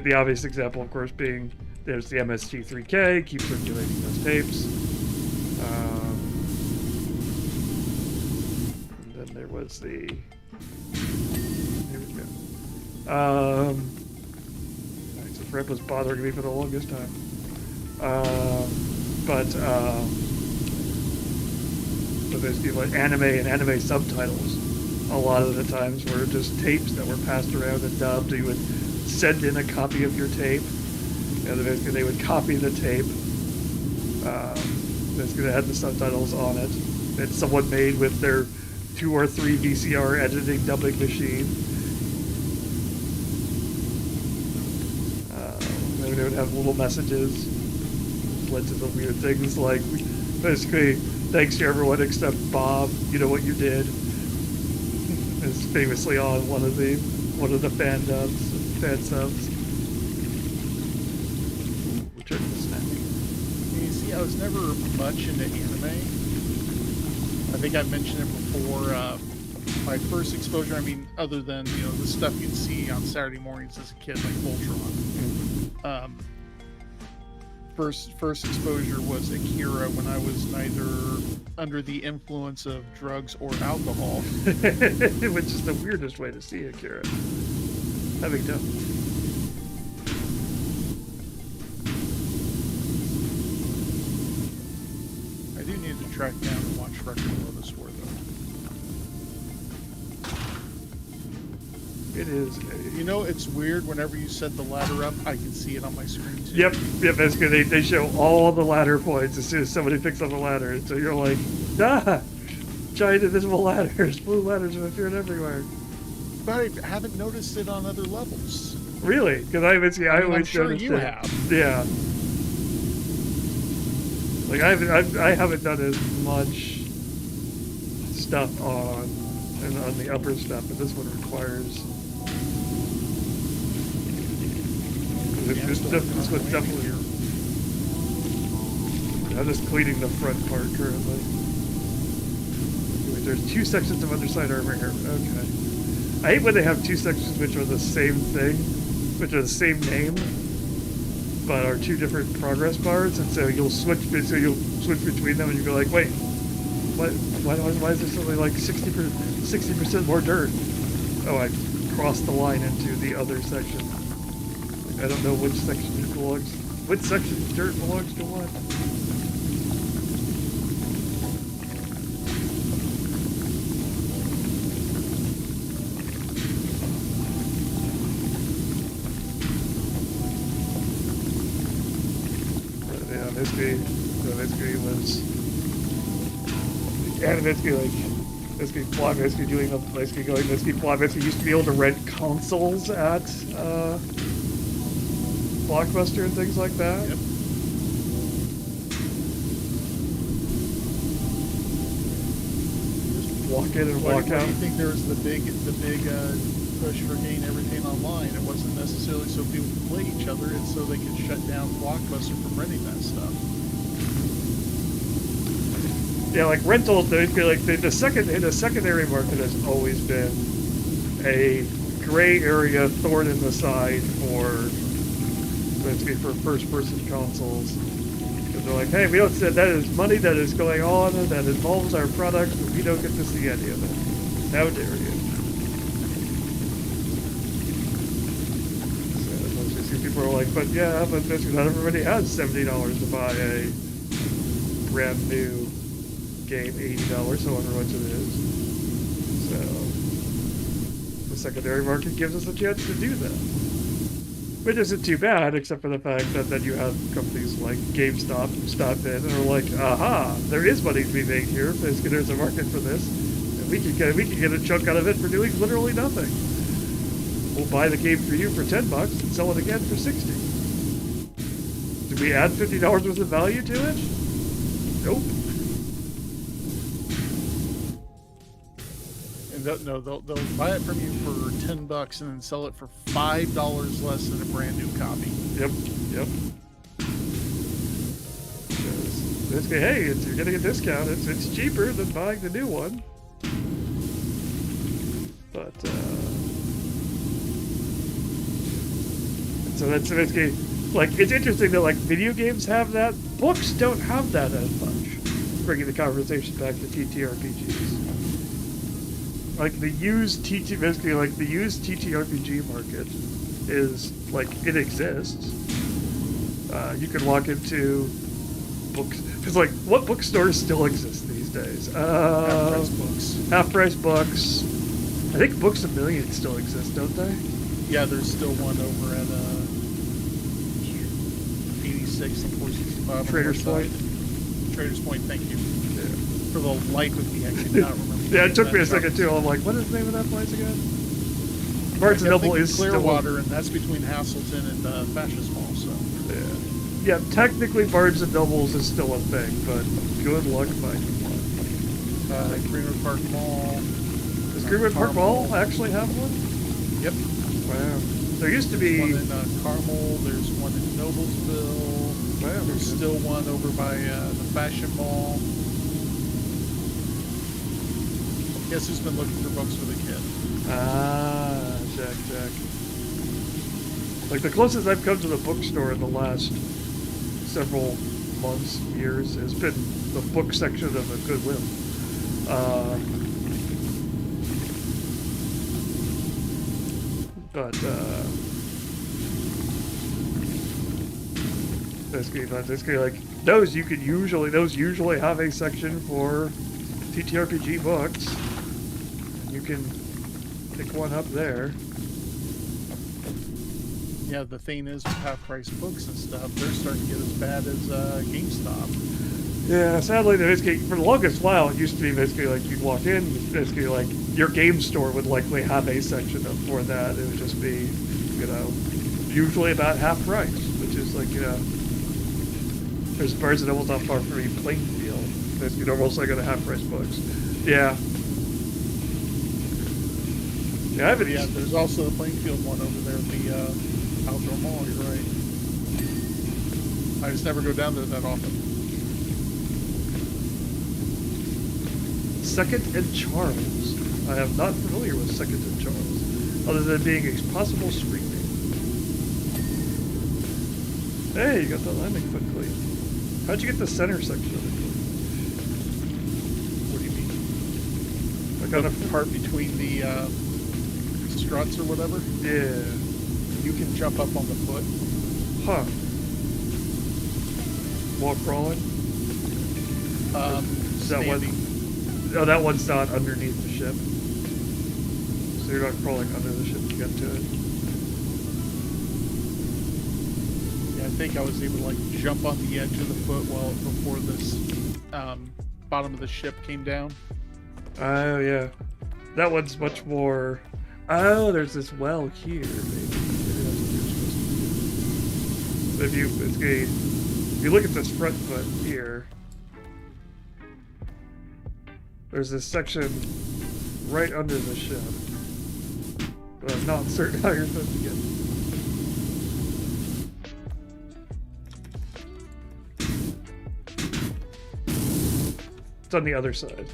The obvious example, of course, being there's the MST3K, keep circulating those tapes. And then there was the. Here we go. This rep was bothering me for the longest time. So basically, like anime and anime subtitles, a lot of the times were just tapes that were passed around and dubbed. You would send in a copy of your tape, and then basically they would copy the tape. Basically, they had the subtitles on it. And someone made with their 2 or 3 VCR editing dubbing machine. They would have little messages, which led to the weird things like, basically, thanks to everyone except Bob, you know what you did. is famously on one of the fan subs. Return to the snack. You see, I was never much into anime. I think I've mentioned it before. My first exposure, I mean, other than, you know, the stuff you'd see on Saturday mornings as a kid, like Voltron. First exposure was Akira when I was neither under the influence of drugs or alcohol. Which is the weirdest way to see Akira. Having done. I do need to track down and watch Record Lotus War, though. It is. You know, it's weird. Whenever you set the ladder up, I can see it on my screen too. Yep. Basically, they show all the ladder points as soon as somebody picks up a ladder, and so you're like, giant invisible ladders, blue ladders have appeared everywhere. But I haven't noticed it on other levels. Really? Because I always I'm sure noticed you it. have. Yeah. Like I haven't done as much stuff on the upper stuff, but this one requires. This one's definitely. I'm just cleaning the front part currently. There's 2 sections of underside armor here. Okay. I hate when they have 2 sections which are the same thing, which are the same name, but are 2 different progress bars, and so you'll switch between them, and you go like, wait, why is there something like 60% more dirt? Oh, I crossed the line into the other section. I don't know which section it belongs. Which section of dirt belongs to what? Basically was Blockbuster used to be able to rent consoles at Blockbuster and things like that. Yep. Just walk in and walk out. Why do you think there was the big push for getting everything online? It wasn't necessarily so people could play each other, it's so they could shut down Blockbuster from renting that stuff. Yeah, like rentals, they feel like the secondary market has always been a gray area, thorn in the side for first-person consoles. Because they're like, hey, we don't say that is money that is going on that involves our product, but we don't get to see any of it. How dare you? So people are like, but yeah, but not everybody has $70 to buy a brand new game, $80, however much it is. So the secondary market gives us a chance to do that, which isn't too bad, except for the fact that then you have companies like GameStop who stop in and are like, aha, there is money to be made here. There's a market for this, and we can get a chunk out of it for doing literally nothing. We'll buy the game for you for $10 and sell it again for $60. Did we add $50 worth of value to it? Nope. No, they'll buy it from you for $10 and then sell it for $5 less than a brand new copy. Yep. Basically, hey, you're getting a discount. It's cheaper than buying the new one. But so that's basically like it's interesting that like video games have that. Books don't have that as much. Bringing the conversation back to TTRPGs. Like the used TTRPG market is like it exists. You can walk into books because like what bookstores still exist these days? Half-price books. Half-price books. I think Books A Million still exist, don't they? Yeah, there's still one over at 86 and 465. Trader's Point. Trader's Point, thank you. Yeah. For the life of me, I could not remember. Yeah, it took me a second too. I'm like, what is the name of that place again? Barnes & Noble is Clearwater, and that's between Hasselton and Fascist Mall. So yeah, technically Barnes & Noble's is still a thing, but good luck finding one. Creamer Park Mall. Does Greenwood Park Mall actually have one? Yep. Wow. There used to There's be one in Carmel. There's one in Noblesville. Wow, There's okay. still one over by the Fashion Mall. Guess who's been looking for books for the kid? Ah, Jack. Like the closest I've come to the bookstore in the last several months, years, has been the book section of a Goodwill. But basically like those usually have a section for TTRPG books. You can pick one up there. Yeah, the thing is with half-price books and stuff, they're starting to get as bad as GameStop. Yeah, sadly, basically, for the longest while, it used to be basically like you'd walk in, basically like your game store would likely have a section up for that. It would just be, usually about half price, which is like, there's Barnes and Noble not far from me, Plainfield. Basically, they're mostly going to half price books. Yeah. Yeah, I haven't. Yeah, there's also the Plainfield one over there at the outdoor mall. You're right. I just never go down there that often. Second and Charles. I am not familiar with Second and Charles, other than being a possible street name. Hey, you got the landing foot clean. How'd you get the center section of it clean? What do you mean? Like on The part between the struts or whatever? Yeah. You can jump up on the foot. Huh. Wall crawling? Is that one? Standing. Oh, that one's not underneath the ship. So you're not crawling under the ship to get to it. Yeah, I think I was able to like jump on the edge of the foot before this bottom of the ship came down. Oh, yeah. That one's much more... Oh, there's this well here, maybe. Maybe that's what you're supposed to do. If you look at this front foot here, there's this section right under the ship. But I'm not certain how you're supposed to get it. It's on the other side.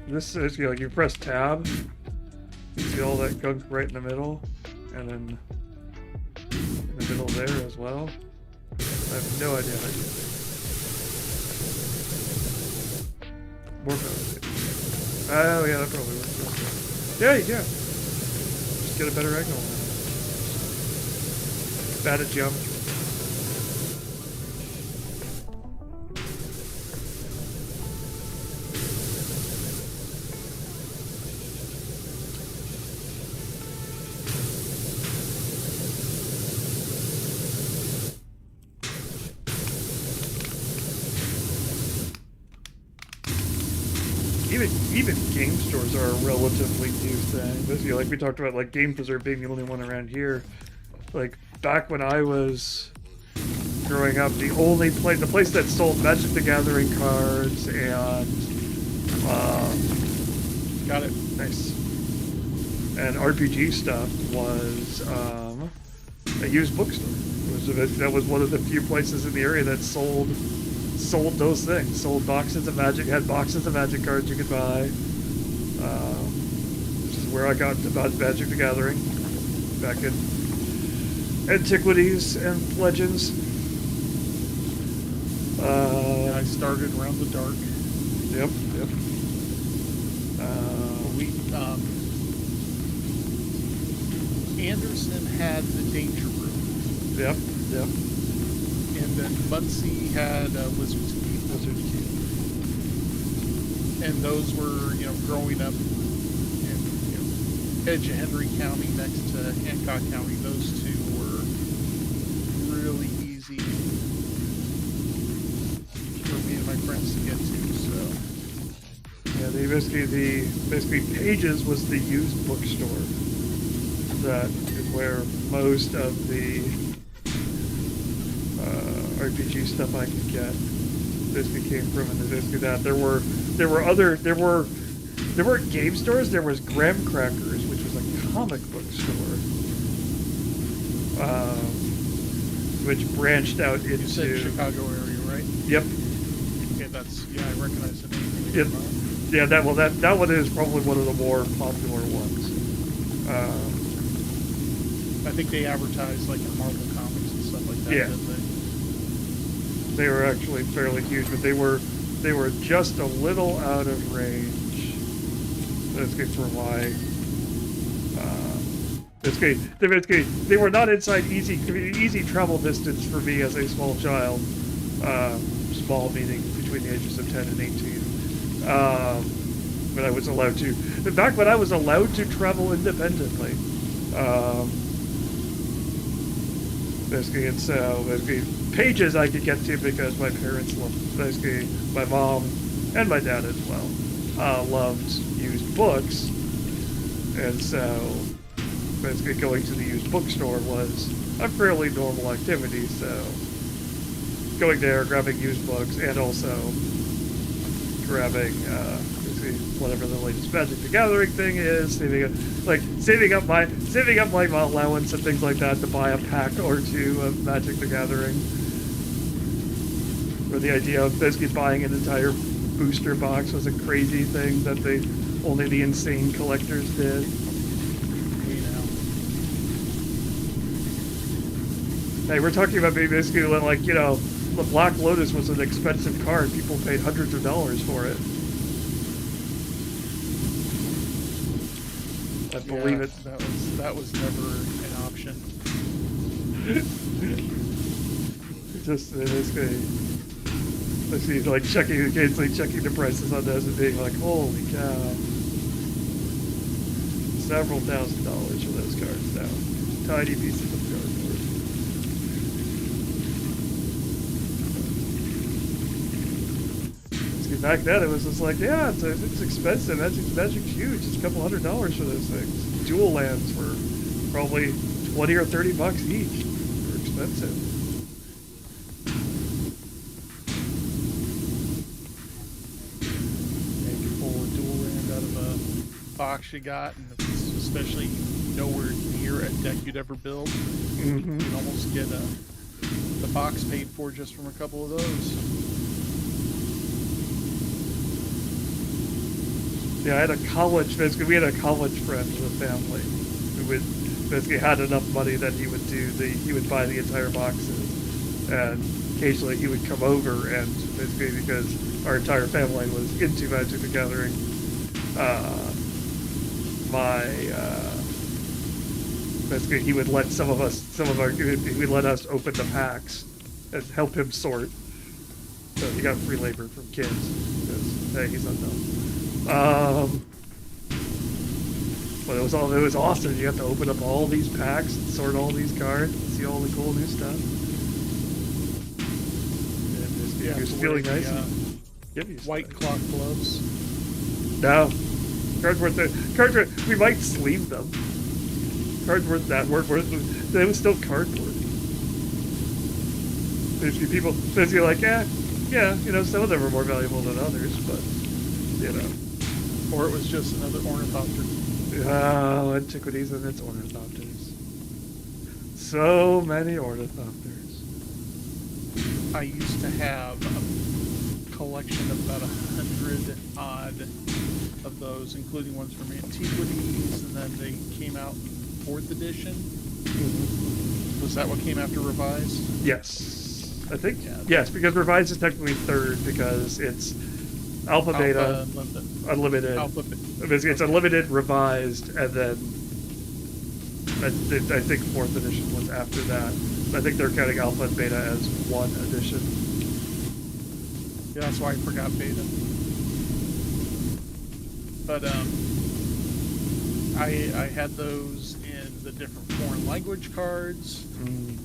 This is like you press tab, you see all that gunk right in the middle, and then in the middle there as well. I have no idea how to do it. More power. Oh yeah, that probably works. Yeah, you can. Just get a better angle. Bad at geometry. Even game stores are a relatively new thing. Basically, like we talked about, like Game Preserve being the only one around here. Like back when I was growing up, the place that sold Magic the Gathering cards and Got it. nice, and RPG stuff was a used bookstore. That was one of the few places in the area that sold those things. Sold boxes of Magic, had boxes of Magic cards you could buy. Which is where I got about Magic the Gathering back in Antiquities and Legends. I started around the dark. Yep. Anderson had the Danger Room. Yep. And then Muncie had Wizard's Keep. And those were, growing up in edge of Henry County next to Hancock County, those two were really easy for me and my friends to get to. So Yeah, basically Pages was the used bookstore. That is where most of the RPG stuff I could get. basically came from, and basically that there were game stores. There was Graham Crackers, which was a comic book store, which branched out into. You said Chicago area, right? Yep. Okay, I recognize the name. Yep. Yeah, that one is probably one of the more popular ones. I think they advertised like in Marvel Comics and stuff like that. Yeah. Didn't they? They were actually fairly huge, but they were just a little out of range. That's good for why. They were not inside easy travel distance for me as a small child. Small meaning between the ages of 10 and 18. When I was allowed to. In fact, when I was allowed to travel independently. Basically, pages I could get to because my parents loved, basically, my mom and my dad as well, loved used books. And so, basically, going to the used bookstore was a fairly normal activity. So, going there, grabbing used books, and also grabbing, whatever the latest Magic the Gathering thing is, saving up my allowance and things like that to buy a pack or two of Magic the Gathering. Or the idea of basically buying an entire booster box was a crazy thing that only the insane collectors did. Hey, we're talking about basically like, the Black Lotus was an expensive card. People paid hundreds of dollars for it. I believe it. That was never an option. Just basically, let's see, like checking the prices on those and being like, holy cow, several $1,000s for those cards now. Tiny pieces of cardboard. Back then, it was just like, yeah, it's expensive. Magic's huge. It's a couple $100s for those things. Dual lands were probably $20 or $30 each. They're expensive. Yeah, you pull a dual land out of a box you got, and it's especially nowhere near a deck you'd ever build. Mm-hmm. You can almost get the box paid for just from a couple of those. Yeah, we had a college friend in the family who basically had enough money that he would buy the entire boxes, and occasionally he would come over, and basically because our entire family was into Magic the Gathering, basically he would let he would let us open the packs and help him sort. So he got free labor from kids because hey, he's unknown. But it was awesome. You have to open up all these packs and sort all these cards and see all the cool new stuff. And just feeling nice. White cloth gloves. No. Cards we might sleeve them. Cards weren't they was still cardboard. People basically like, yeah, some of them are more valuable than others, but Or it was just another ornithopter. Oh, antiquities and its ornithopters. So many ornithopters. I used to have a collection of about 100 odd of those, including ones from Antiquities, and then they came out 4th edition. Mm-hmm. Was that what came after Revised? Yes. I think, yes, because Revised is technically 3rd because it's Alpha, Beta, Unlimited. It's Unlimited, Revised, and then I think 4th edition was after that. I think they're counting Alpha and Beta as one edition. Yeah, that's why I forgot Beta. But I had those in the different foreign language cards. Mm.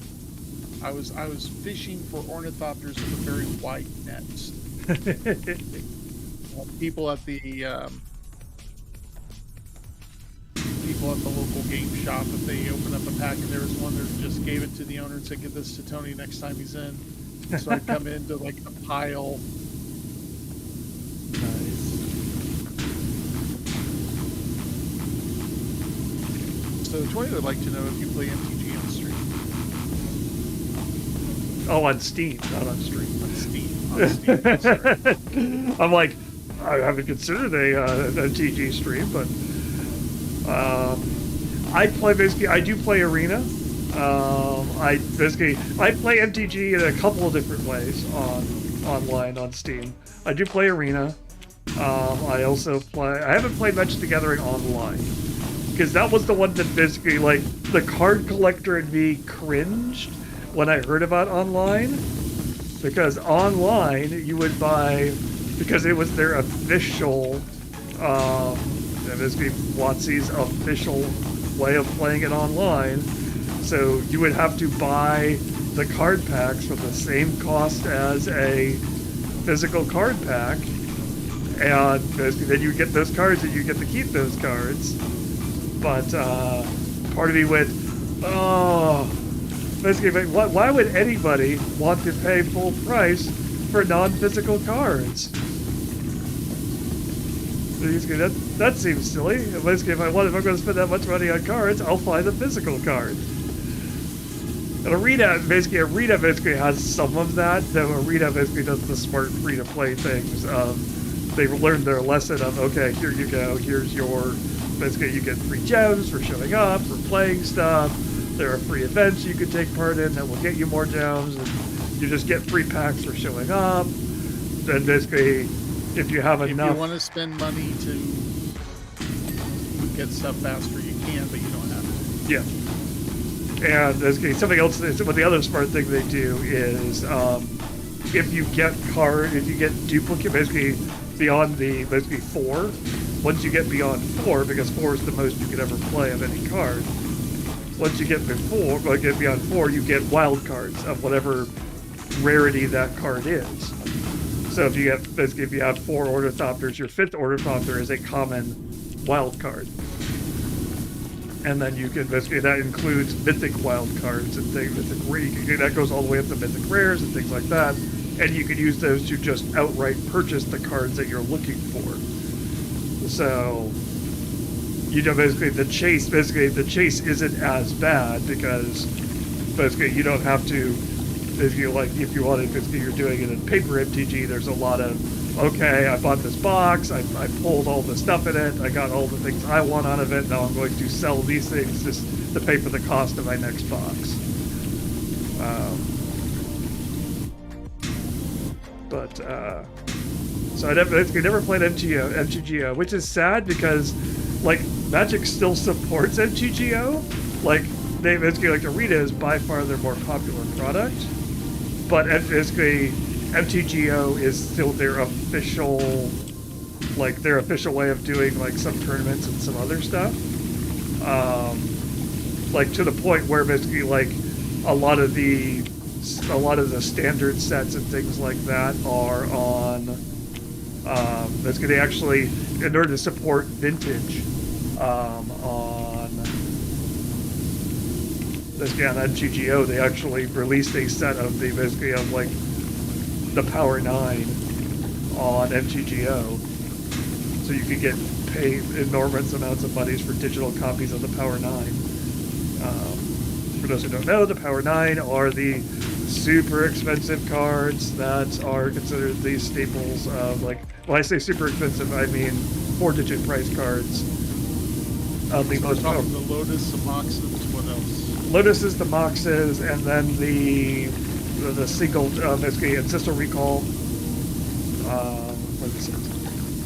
I was fishing for ornithopters with a very wide net. People at the local game shop, if they open up a pack and there was one that just gave it to the owner and said, "Give this to Tony next time he's in," So I come into like a pile. Nice. So Toy would like to know if you play MTG on stream. Oh, on Steam, not on stream. On Steam. On Steam. Sorry. I'm like, I haven't considered an MTG stream, but I do play Arena. I play MTG in a couple of different ways online on Steam. I do play Arena. I haven't played Magic the Gathering online, because that was the one that basically, like, the card collector and me cringed when I heard about online, because online you would buy, because it was their official, basically WotC's official way of playing it online. So you would have to buy the card packs for the same cost as a physical card pack, and basically then you get those cards and you get to keep those cards. But part of me went, basically, why would anybody want to pay full price for non-physical cards? Basically, that seems silly. Basically, if I'm going to spend that much money on cards, I'll buy the physical card. And Arena basically has some of that, though Arena basically does the smart free-to-play things. They've learned their lesson of, okay, here you go, here's your, basically you get free gems for showing up, for playing stuff, there are free events you can take part in that will get you more gems, and you just get free packs for showing up. Then basically, if you have enough... If you want to spend money to get stuff faster, you can, but you don't have to. Yeah. And basically, something else, what the other smart thing they do is, if you get duplicate, basically beyond the, basically 4, once you get beyond 4, because 4 is the most you could ever play of any card, once you get beyond 4, you get wild cards of whatever rarity that card is. So if you have 4 Ornithopters, your 5th Ornithopter is a common wild card. And then you can basically, that includes mythic wild cards and things, that goes all the way up to mythic rares and things like that. And you can use those to just outright purchase the cards that you're looking for. So, basically the chase isn't as bad, because basically you don't have to, basically, like, if you wanted, basically you're doing it in paper MTG, there's a lot of, okay, I bought this box, I pulled all the stuff in it, I got all the things I want out of it, now I'm going to sell these things just to pay for the cost of my next box. So I never played MTGO, which is sad, because, like, Magic still supports MTGO. Like, they basically, like, Arena is by far their more popular product, but basically MTGO is still their official way of doing, like, some tournaments and some other stuff. Like, to the point where basically, like, a lot of the standard sets and things like that are on, basically they actually, in order to support Vintage, on MTGO, they actually released a set of like the Power 9 on MTGO, so you could get paid enormous amounts of monies for digital copies of the Power 9. For those who don't know, the Power 9 are the super expensive cards that are considered the staples of, like, when I say super expensive, I mean 4-digit price cards. So we're talking the Lotus, the Moxes, what else? Lotuses, the Moxes, and then the single, basically Ancestral Recall. What is it?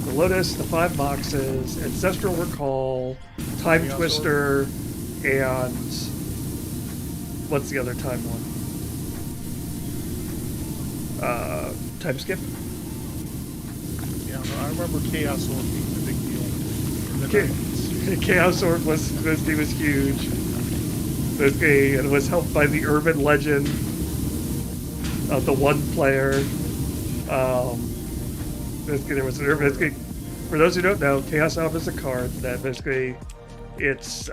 The Lotus, the 5 Moxes, Ancestral Recall, Time Chaos Twister, and what's the other time one? Time Skip. Yeah, I remember Chaos Orb being the big deal in the 90s. Chaos Orb was huge. Basically, it was helped by the urban legend of the one player. Basically, there was an urban. Basically, for those who don't know, Chaos Orb is a card that basically its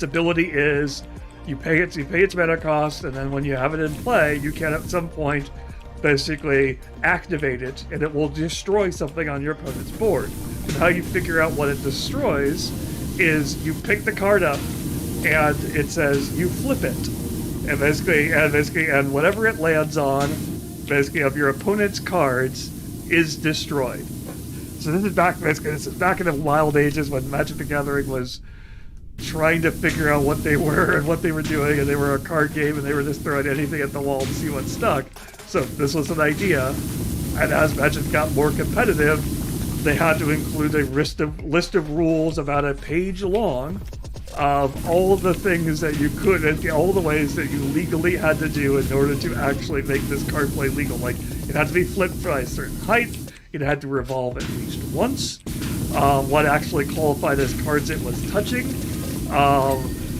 ability is You pay its mana cost, and then when you have it in play, you can at some point basically activate it, and it will destroy something on your opponent's board. And how you figure out what it destroys is you pick the card up, and it says you flip it, and whatever it lands on, basically of your opponent's cards, is destroyed. So this is back in the wild ages when Magic the Gathering was trying to figure out what they were and what they were doing, and they were a card game, and they were just throwing anything at the wall to see what stuck. So this was an idea, and as Magic got more competitive, they had to include a list of rules about a page long of all of the things that you could, and all the ways that you legally had to do in order to actually make this card play legal. Like, it had to be flipped by a certain height, it had to revolve at least once, what actually qualified as cards it was touching,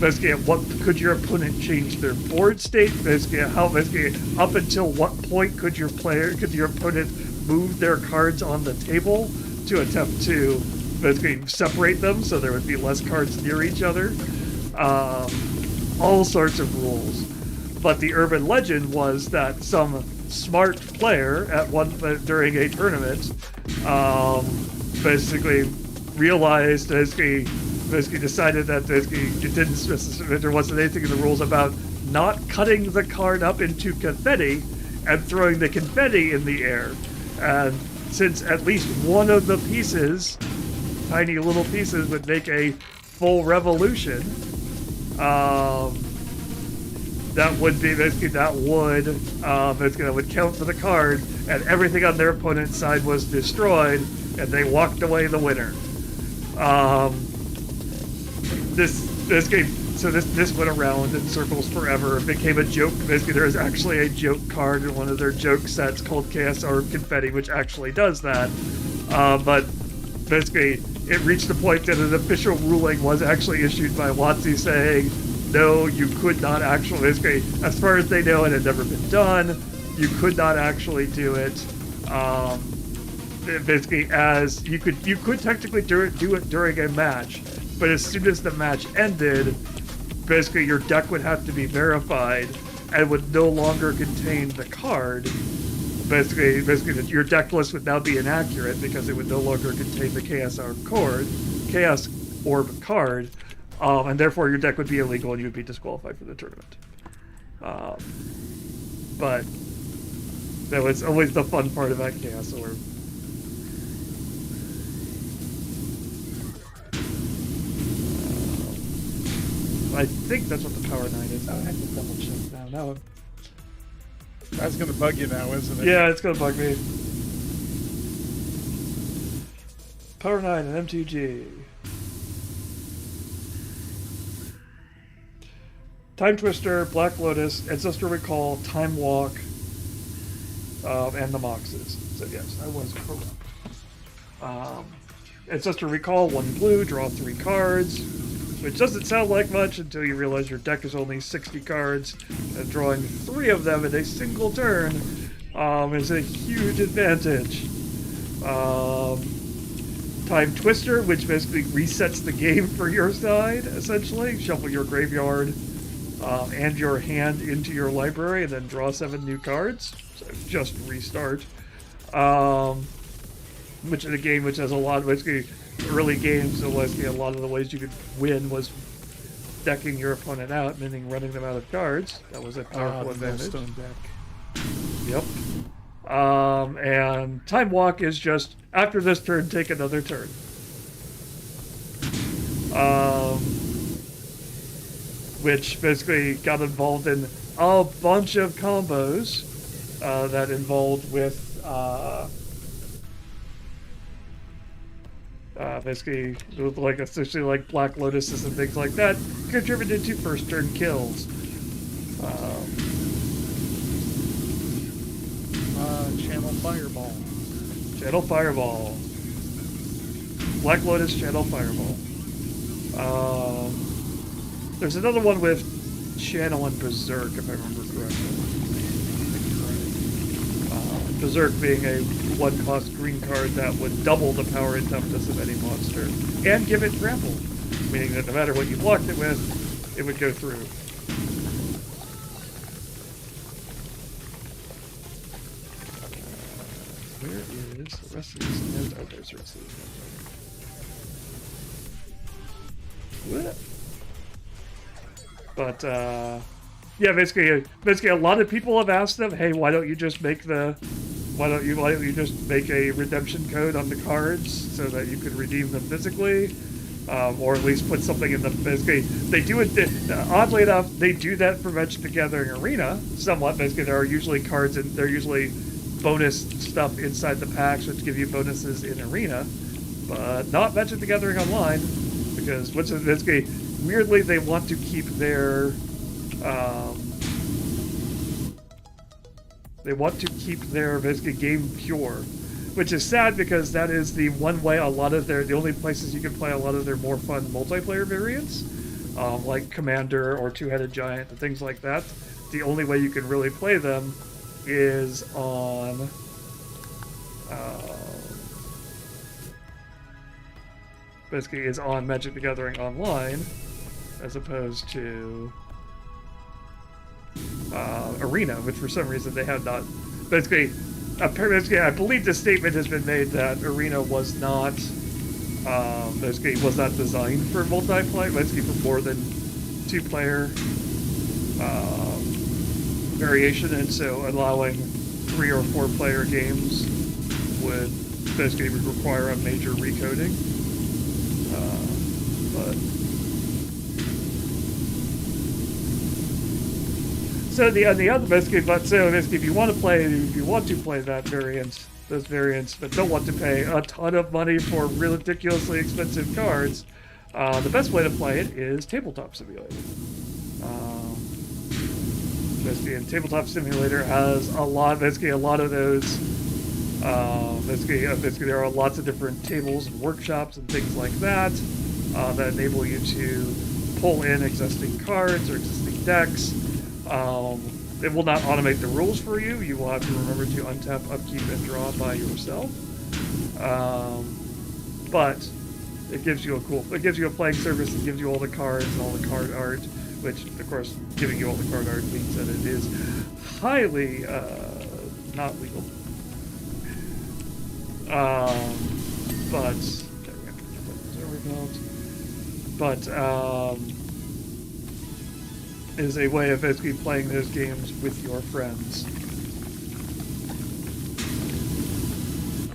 basically at what could your opponent change their board state, basically up until what point could your opponent move their cards on the table to attempt to basically separate them so there would be less cards near each other. All sorts of rules. But the urban legend was that some smart player during a tournament basically realized, basically decided that there wasn't anything in the rules about not cutting the card up into confetti and throwing the confetti in the air. And since at least one of the pieces, tiny little pieces, would make a full revolution, that would count for the card, and everything on their opponent's side was destroyed, and they walked away the winner. This went around in circles forever. It became a joke. Basically, there is actually a joke card in one of their joke sets called Chaos or Confetti, which actually does that. But basically, it reached the point that an official ruling was actually issued by WotC saying, no, you could not actually, basically, as far as they know, it had never been done. You could not actually do it. Basically, as you could technically do it during a match, but as soon as the match ended, basically your deck would have to be verified and would no longer contain the card. Basically, your deck list would now be inaccurate because it would no longer contain the Chaos Orb card, and therefore your deck would be illegal and you would be disqualified from the tournament. But that was always the fun part about Chaos Orb. I think that's what the Power 9 is. I have to double check now. That's going to bug you now, isn't it? Yeah, it's going to bug me. Power 9 and MTG. Time Twister, Black Lotus, Ancestral Recall, Time Walk, and the Moxes. So yes, I was correct. Ancestral Recall, 1 blue, draw 3 cards, which doesn't sound like much until you realize your deck is only 60 cards, and drawing 3 of them in a single turn is a huge advantage. Time Twister, which basically resets the game for your side, essentially. Shuffle your graveyard and your hand into your library, and then draw 7 new cards. So just restart. Which in a game which has a lot of basically early games, so basically a lot of the ways you could win was decking your opponent out, meaning running them out of cards. That was a powerful advantage. Stone deck. Yep. And Time Walk is just, after this turn, take another turn. Which basically got involved in a bunch of combos that involved with basically like essentially like Black Lotuses and things like that, contributed to first turn kills. Channel Fireball. Channel Fireball. Black Lotus, Channel Fireball. There's another one with Channel and Berserk, if I remember correctly. Berserk being a 1-cost green card that would double the power and toughness of any monster, and give it trample, meaning that no matter what you blocked it with, it would go through. where is the rest of this? Oh, there's the rest of this. What? But yeah, basically, a lot of people have asked them, "Hey, why don't you just make a redemption code on the cards so that you could redeem them physically, or at least put something in them?" Basically, they do it. Oddly enough, they do that for Magic the Gathering Arena somewhat. Basically, there are usually cards and they're usually bonus stuff inside the packs, which give you bonuses in Arena, but not Magic the Gathering Online, because basically, weirdly, they want to keep their basically game pure, which is sad because that is the one way the only places you can play a lot of their more fun multiplayer variants, like Commander or Two-Headed Giant and things like that. The only way you can really play them is on Magic the Gathering Online, as opposed to Arena, which for some reason they have not. Basically, I believe the statement has been made that Arena was not designed for multiplayer, basically for more than two-player variation, and so allowing 3 or 4 player games would basically require a major recoding. But so if you want to play those variants, but don't want to pay a ton of money for ridiculously expensive cards, the best way to play it is Tabletop Simulator. And Tabletop Simulator has a lot of those. There are lots of different tables and workshops and things like that that enable you to pull in existing cards or existing decks. It will not automate the rules for you. You will have to remember to untap, upkeep, and draw by yourself. But it gives you a playing surface. It gives you all the cards and all the card art, which, of course, giving you all the card art means that it is highly not legal. Is a way of basically playing those games with your friends.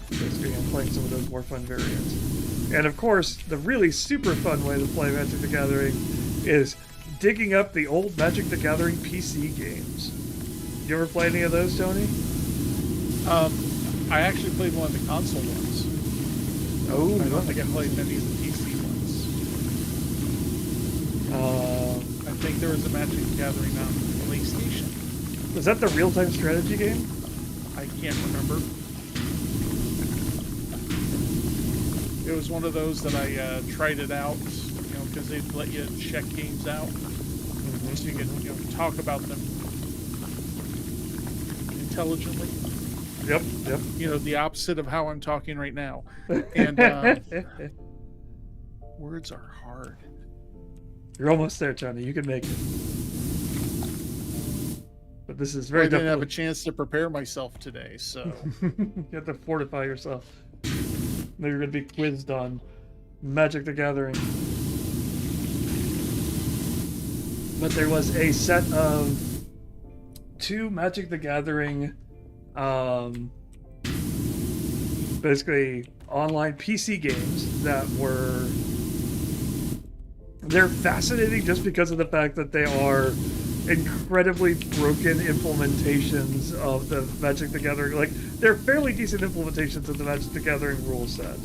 Basically, I'm playing some of those more fun variants. And of course, the really super fun way to play Magic the Gathering is digging up the old Magic the Gathering PC games. You ever play any of those, Tony? I actually played one of the console ones. Oh, I don't think I played many of the PC ones. I think there was a Magic the Gathering on PlayStation. Was that the real-time strategy game? I can't remember. It was one of those that I tried it out, because they'd let you check games out, so you could, talk about them intelligently. Yep. The opposite of how I'm talking right now. And words are hard. You're almost there, Tony. You can make it. But this is very I didn't have a chance to prepare myself today, so you have to fortify yourself. Maybe you're going to be quizzed on Magic the Gathering. But there was a set of 2 Magic the Gathering basically online PC games that they're fascinating just because of the fact that they are incredibly broken implementations of the Magic the Gathering. Like, they're fairly decent implementations of the Magic the Gathering rule set.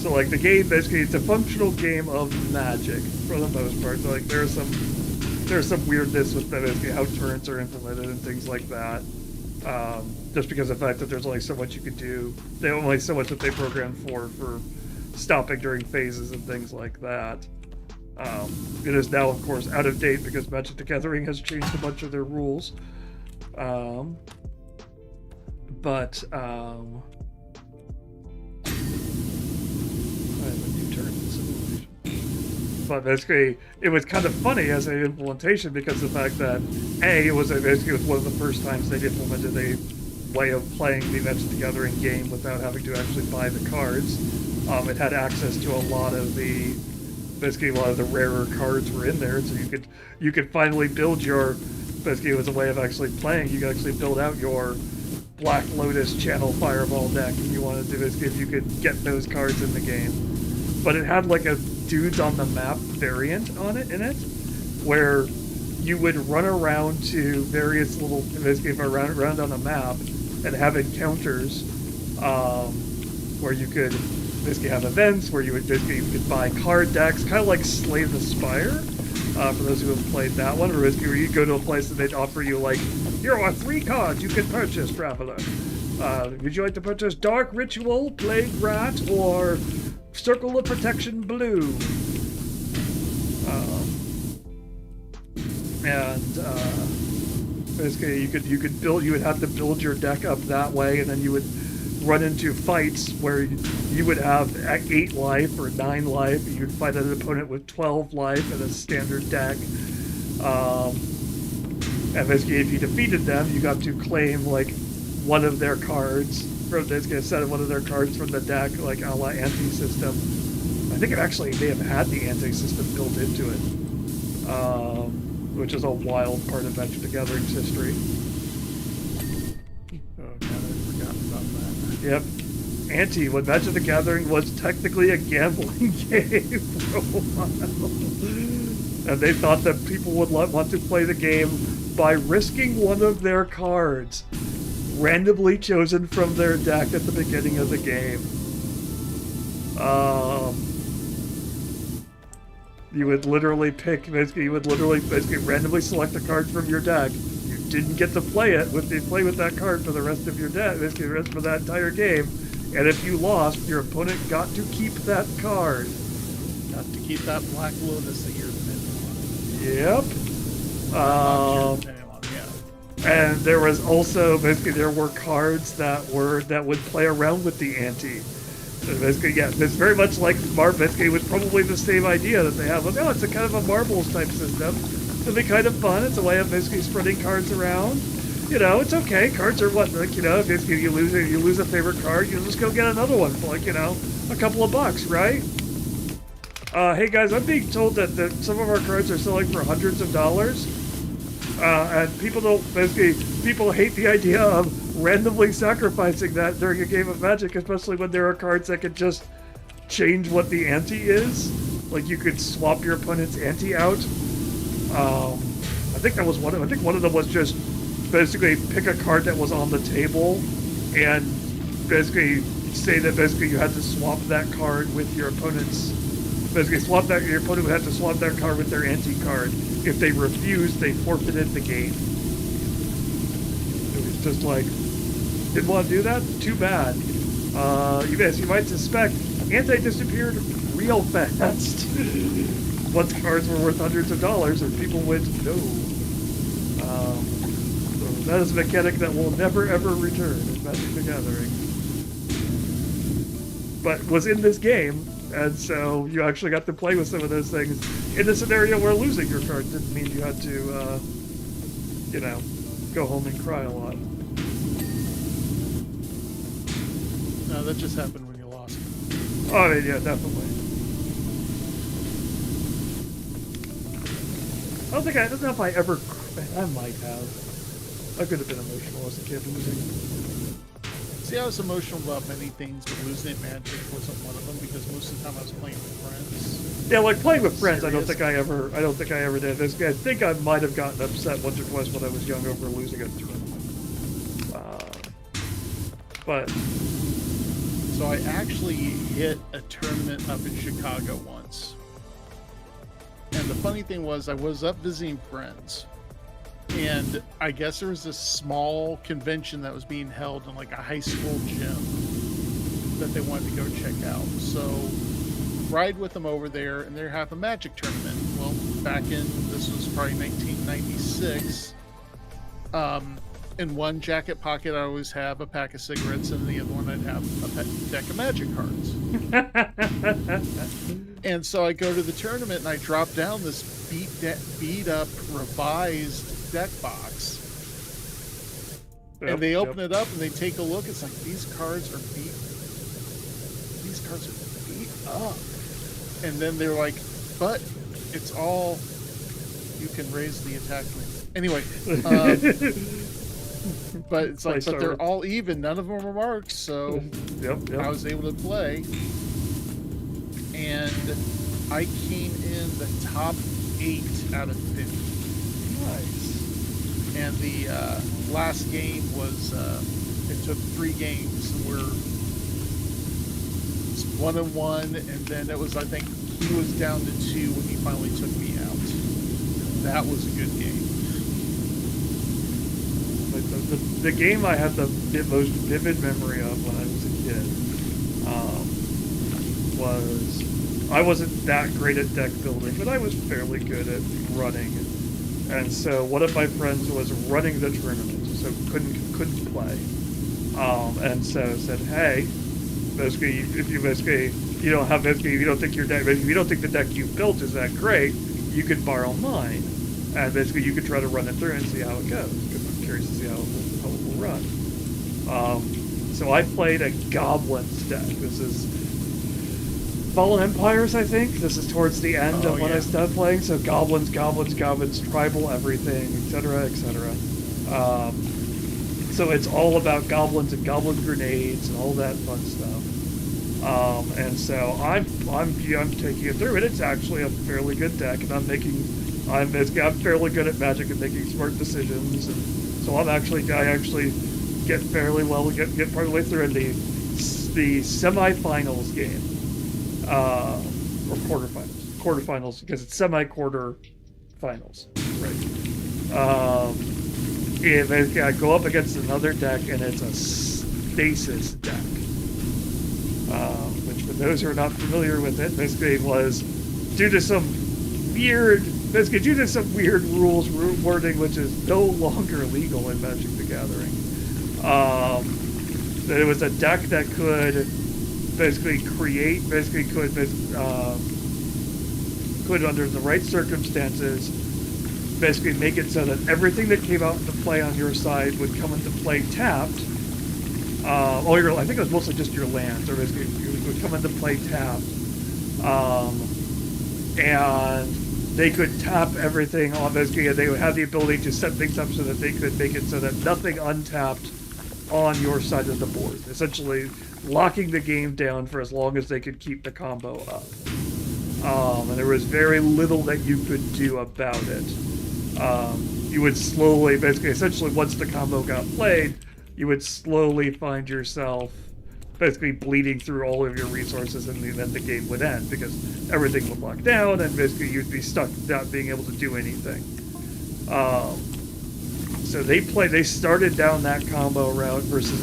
So, like, the game, basically, it's a functional game of Magic, for the most part. So, like, there's some weirdness with basically how turns are implemented and things like that. Just because of the fact that there's only so much you could do. There's only so much that they programmed for stopping during phases and things like that. It is now, of course, out of date because Magic the Gathering has changed a bunch of their rules. But basically, it was kind of funny as an implementation because of the fact that it was one of the first times they'd implemented a way of playing the Magic the Gathering game without having to actually buy the cards. It had access to a lot of the rarer cards were in there, so you could finally build your, basically it was a way of actually playing. You could actually build out your Black Lotus Channel Fireball deck if you wanted to, basically if you could get those cards in the game. But it had like a dudes on the map variant in it, where you would run around to various little, basically around on the map and have encounters where you could basically have events where you could buy card decks, kind of like Slay the Spire, for those who have played that one, or basically where you go to a place and they'd offer you like, here are 3 cards you can purchase, traveler. Would you like to purchase Dark Ritual, Plague Rat, or Circle of Protection Blue? Basically you would have to build your deck up that way, and then you would run into fights where you would have 8 life or 9 life. You'd fight an opponent with 12 life in a standard deck. And basically, if you defeated them, you got to claim like one of their cards from this, get a set of one of their cards from the deck, like a la anti-system. I think it actually may have had the anti-system built into it, which is a wild part of Magic the Gathering's history. Oh god, I forgot about that. Yep. When Magic the Gathering was technically a gambling game for a while. And they thought that people would want to play the game by risking one of their cards, randomly chosen from their deck at the beginning of the game. You would literally basically randomly select a card from your deck. You didn't get to play with that card for the rest of your deck, basically the rest of that entire game. And if you lost, your opponent got to keep that card. Got to keep that Black Lotus that you're Yep. yeah. And there was also there were cards that would play around with the ante. So basically, yeah, it's very much like basically it was probably the same idea that they have. Like, oh, it's a kind of a marbles type system. It'll be kind of fun. It's a way of basically spreading cards around. You know, it's okay. Cards are what, like, you know, basically you lose a favorite card, you just go get another one for, like, you know, a couple of bucks, right? Hey guys, I'm being told that some of our cards are selling for hundreds of dollars. And people hate the idea of randomly sacrificing that during a game of Magic, especially when there are cards that could just change what the ante is. Like, you could swap your opponent's ante out. I think one of them was just basically pick a card that was on the table and basically say that basically you had to swap that card with your opponent's. Basically, your opponent would have to swap that card with their ante card. If they refused, they forfeited the game. It was just like, didn't want to do that? Too bad. As you might suspect, ante disappeared real fast. Once cards were worth hundreds of dollars, and people went, no. So that is a mechanic that will never ever return in Magic the Gathering. But was in this game. And so you actually got to play with some of those things in a scenario where losing your card didn't mean you had to, you know, go home and cry a lot. No, that just happened when you lost. Oh, I mean, yeah, definitely. I don't know if I ever, I might have. I could have been emotional as a kid losing. See, I was emotional about many things, but losing at Magic wasn't one of them because most of the time I was playing with friends. Yeah, like playing with friends, I don't think I ever did. I think I might have gotten upset once or twice when I was young over losing a tournament. But so I actually hit a tournament up in Chicago once. And the funny thing was, I was up visiting friends. And I guess there was this small convention that was being held in like a high school gym that they wanted to go check out. So ride with them over there, and they have a Magic tournament. Well, this was probably 1996. In one jacket pocket, I always have a pack of cigarettes, and in the other one, I'd have a deck of Magic cards. And so I go to the tournament, and I drop down this beat up, revised deck box. and they open it up and they take a look. It's like, these cards are beat up. And then they're like, but it's all, you can raise the attack. Anyway, but it's like, but they're all even. None of them are marked. So I was able to play, and I came in the top 8 out of 50. Nice. And the last game was, it took 3 games. We're 1-1, and then it was, I think he was down to 2 when he finally took me out. That was a good game. The game I had the most vivid memory of when I was a kid was, I wasn't that great at deck building, but I was fairly good at running. And so one of my friends was running the tournament, so couldn't play. And so said, hey, basically, if you don't think your deck, if you don't think the deck you built is that great, you could borrow mine, and basically you could try to run it through and see how it goes. Because I'm curious to see how it will run. So I played a Goblins deck. This is Fallen Empires, I think. This is towards the end of when I started playing. So Goblins, tribal everything, etc., etc. So it's all about goblins and goblin grenades and all that fun stuff. And so I'm taking it through, and it's actually a fairly good deck, and I'm fairly good at Magic and making smart decisions, and so I actually get fairly well, get part of the way through in the semifinals game, or quarterfinals, because it's semi-quarter finals, right? And I go up against another deck, and it's a stasis deck. Which, for those who are not familiar with it, basically was due to some weird rules wording, which is no longer legal in Magic the Gathering. That it was a deck that could could under the right circumstances, basically make it so that everything that came out into play on your side would come into play tapped. I think it was mostly just your lands, or basically it would come into play tapped. And they could tap everything on basically, and they would have the ability to set things up so that they could make it so that nothing untapped on your side of the board. Essentially locking the game down for as long as they could keep the combo up. And there was very little that you could do about it. You would slowly, essentially once the combo got played, you would slowly find yourself basically bleeding through all of your resources, and then the game would end because everything would lock down, and basically you'd be stuck not being able to do anything. So they started down that combo route versus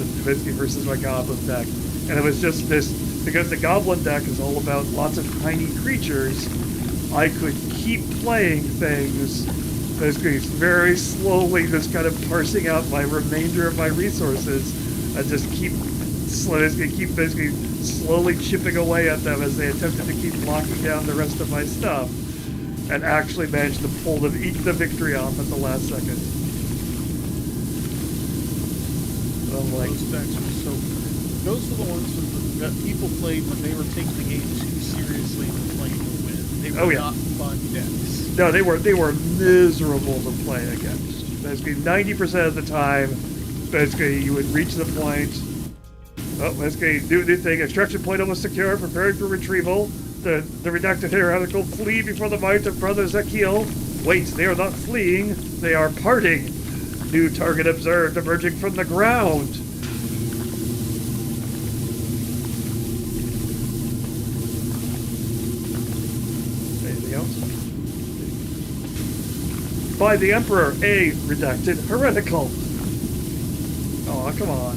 my Goblin deck, and it was just this, because the Goblin deck is all about lots of tiny creatures. I could keep playing things basically very slowly, just kind of parsing out my remainder of my resources, and just keep slowly chipping away at them as they attempted to keep locking down the rest of my stuff, and actually managed to eke the victory off at the last second. I'm like, those were the ones that people played when they were taking the game too seriously and playing to win. They were not fun decks. No, they were miserable to play against. Basically, 90% of the time, basically you would reach the point. Oh, basically, new thing. Extraction point almost secure. Preparing for retrieval. The redacted article: flee before the might of Brother Ezekiel. Wait, they are not fleeing. They are parting. New target observed emerging from the ground. Anything else? By the Emperor, a redacted heretical. Oh, come on.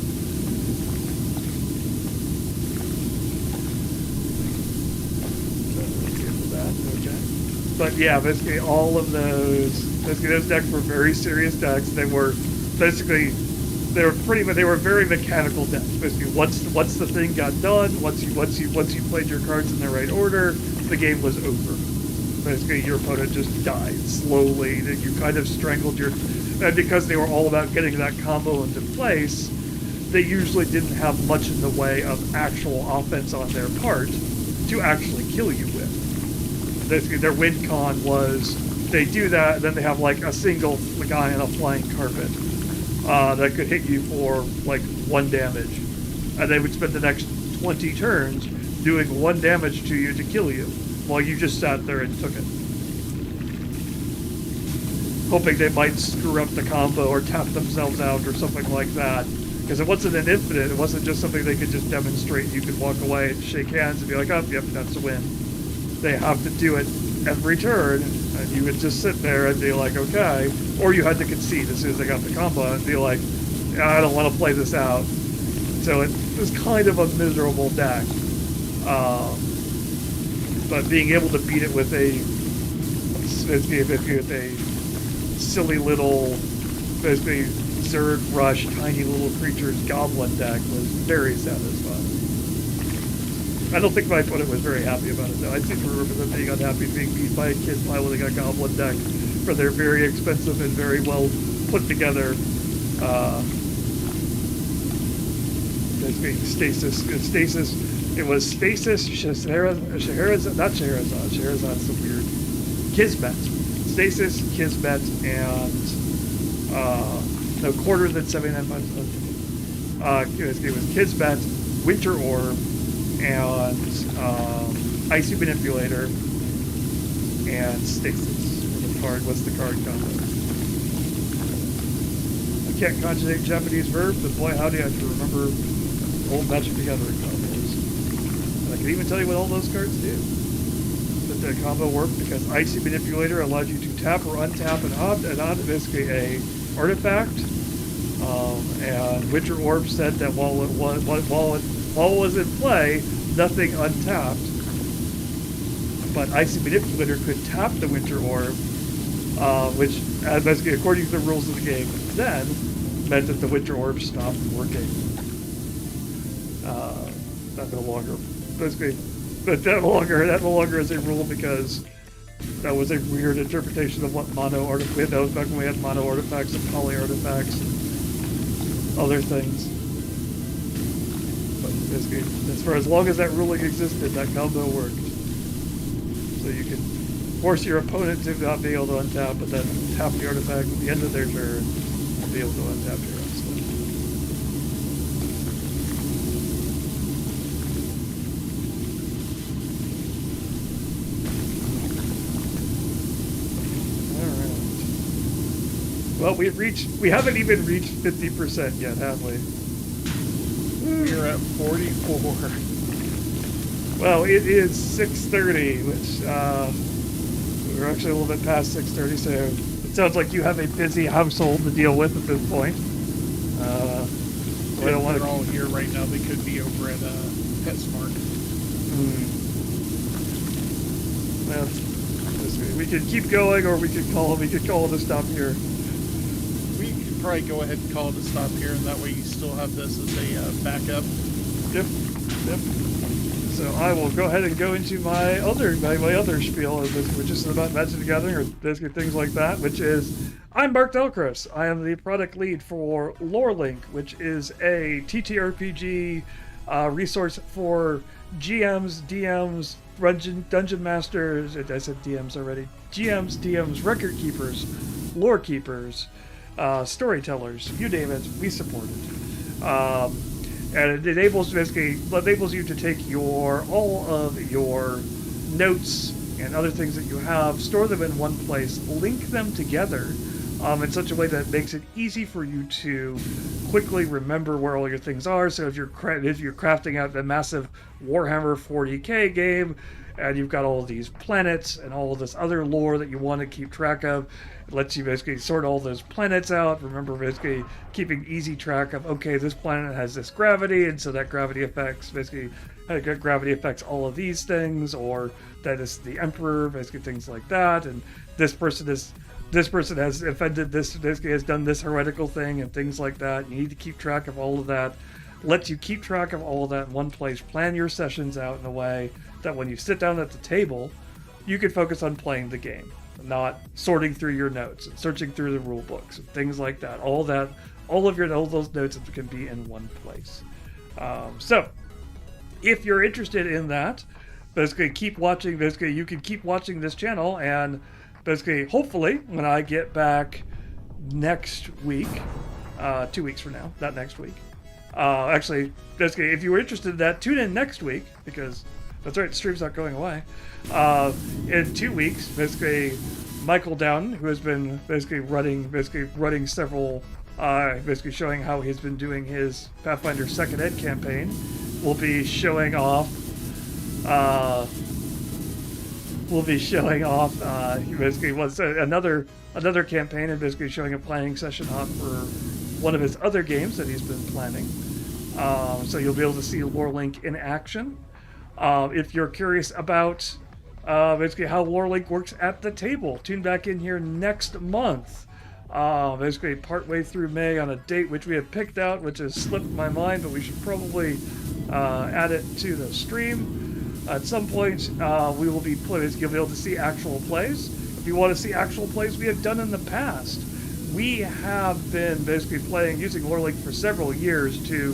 But yeah, basically all of those decks were very serious decks. They were very mechanical decks. Basically, once the thing got done, once you played your cards in the right order, the game was over. basically your opponent just died slowly, that you kind of strangled your, and because they were all about getting that combo into place, they usually didn't have much in the way of actual offense on their part to actually kill you with. Basically, their win con was they do that, and then they have like a single guy on a flying carpet that could hit you for like 1 damage, and they would spend the next 20 turns doing 1 damage to you to kill you, while you just sat there and took it, hoping they might screw up the combo or tap themselves out or something like that. Because it wasn't an infinite, it wasn't just something they could just demonstrate. You could walk away and shake hands and be like, oh, yep, that's a win. They have to do it every turn, and you would just sit there and be like, okay. Or you had to concede as soon as they got the combo and be like, I don't want to play this out. So it was kind of a miserable deck. But being able to beat it with a silly little, basically, Zerg Rush, tiny little creatures goblin deck was very satisfying. I don't think my opponent was very happy about it, though. I seem to remember them being unhappy being beat by a kid piloting a goblin deck for their very expensive and very well put together stasis. It was Stasis, Scheherazade, not Scheherazade. Scheherazade's so weird. Kismet. Stasis, Kismet, and no, quarter than 79 points. It was Kismet, Winter Orb, and Icy Manipulator, and Stasis. What's the card combo? I can't conjugate Japanese verbs, but boy howdy, I can remember old Magic the Gathering combos. And I can even tell you what all those cards do. But the combo worked because Icy Manipulator allowed you to tap or untap basically a artifact. And Winter Orb said that while it was in play, nothing untapped. But Icy Manipulator could tap the Winter Orb, which, basically, according to the rules of the game, then meant that the Winter Orb stopped working. That no longer, basically, but that no longer is a rule because that was a weird interpretation of what mono artifact. That was back when we had mono artifacts and poly artifacts and other things. But basically, as long as that ruling existed, that combo worked. So you could force your opponent to not be able to untap, but then tap the artifact at the end of their turn and be able to untap your own stuff. Alright. Well, we haven't even reached 50% yet, have we? We're at 44. Well, it is 6:30, which we're actually a little bit past 6:30, so it sounds like you have a busy household to deal with at this point. So I don't want to. They're all here right now. They could be over at PetSmart. Well, we could keep going, or we could call it a stop here. We could probably go ahead and call it a stop here, and that way you still have this as a backup. Yep. So I will go ahead and go into my other spiel, which is about Magic the Gathering, or basically things like that, which is, I'm Mark Delcris. I am the product lead for LoreLink, which is a TTRPG resource for GMs, DMs, Dungeon Masters, I said DMs already, GMs, DMs, record keepers, lore keepers, storytellers, you name it, we support it. And it enables you to take all of your notes and other things that you have, store them in one place, link them together in such a way that makes it easy for you to quickly remember where all your things are. So if you're crafting out the massive Warhammer 40k game, and you've got all of these planets and all of this other lore that you want to keep track of, it lets you basically sort all those planets out. Remember, basically keeping easy track of, okay, this planet has this gravity, and so that gravity affects all of these things, or that is the Emperor, basically things like that, and this person has offended this guy has done this heretical thing, and things like that. You need to keep track of all of that. Lets you keep track of all of that in one place. Plan your sessions out in a way that when you sit down at the table, you could focus on playing the game, not sorting through your notes and searching through the rule books and things like that. All those notes can be in one place. So if you're interested in that, basically keep watching. Basically, you can keep watching this channel, and basically, hopefully, when I get back next week, 2 weeks from now, not next week. Actually, basically, if you were interested in that, tune in next week, because that's right, the stream's not going away. In 2 weeks, basically, Michael Down, who has been basically running several, basically showing how he's been doing his Pathfinder 2nd Ed campaign, will be showing off. He basically was another campaign, and basically showing a planning session off for one of his other games that he's been planning. So you'll be able to see LoreLink in action. If you're curious about basically how LoreLink works at the table, tune back in here next month. Basically partway through May on a date which we have picked out, which has slipped my mind, but we should probably add it to the stream. At some point, we will be playing. You'll be able to see actual plays. If you want to see actual plays we have done in the past, we have been basically using LoreLink for several years to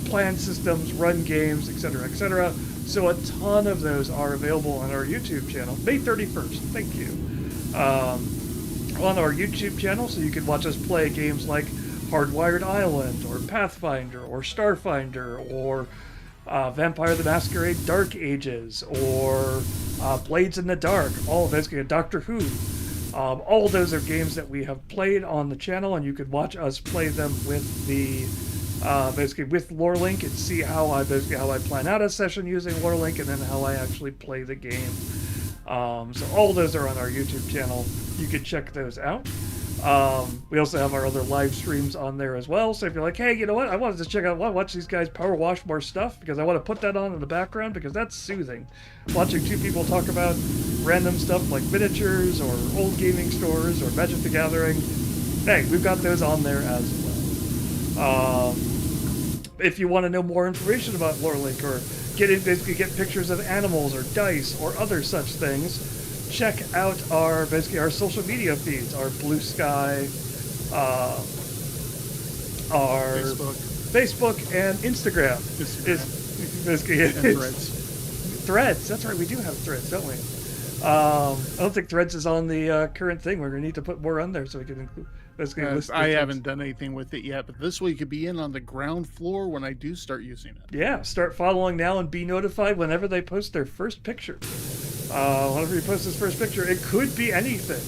plan systems, run games, etc., etc. So a ton of those are available on our YouTube channel. May 31st, thank you. On our YouTube channel, so you can watch us play games like Hardwired Island, or Pathfinder, or Starfinder, or Vampire the Masquerade Dark Ages, or Blades in the Dark, all basically a Doctor Who. All of those are games that we have played on the channel, and you can watch us play them with the basically with LoreLink and see how I plan out a session using LoreLink, and then how I actually play the game. So all those are on our YouTube channel. You can check those out. We also have our other live streams on there as well. So if you're like, hey, you know what? I wanted to check out, watch these guys power wash more stuff because I want to put that on in the background because that's soothing. Watching two people talk about random stuff like miniatures or old gaming stores or Magic the Gathering. Hey, we've got those on there as well. If you want to know more information about LoreLink or get pictures of animals or dice or other such things, check out our social media feeds, our Blue Sky, our Facebook and Instagram. And Threads. Threads, that's right, we do have Threads, don't we? I don't think Threads is on the current thing. We're going to need to put more on there so we can include. I haven't done anything with it yet, but this way you could be in on the ground floor when I do start using it. Yeah, start following now and be notified whenever they post their first picture. Whenever you post this first picture, it could be anything.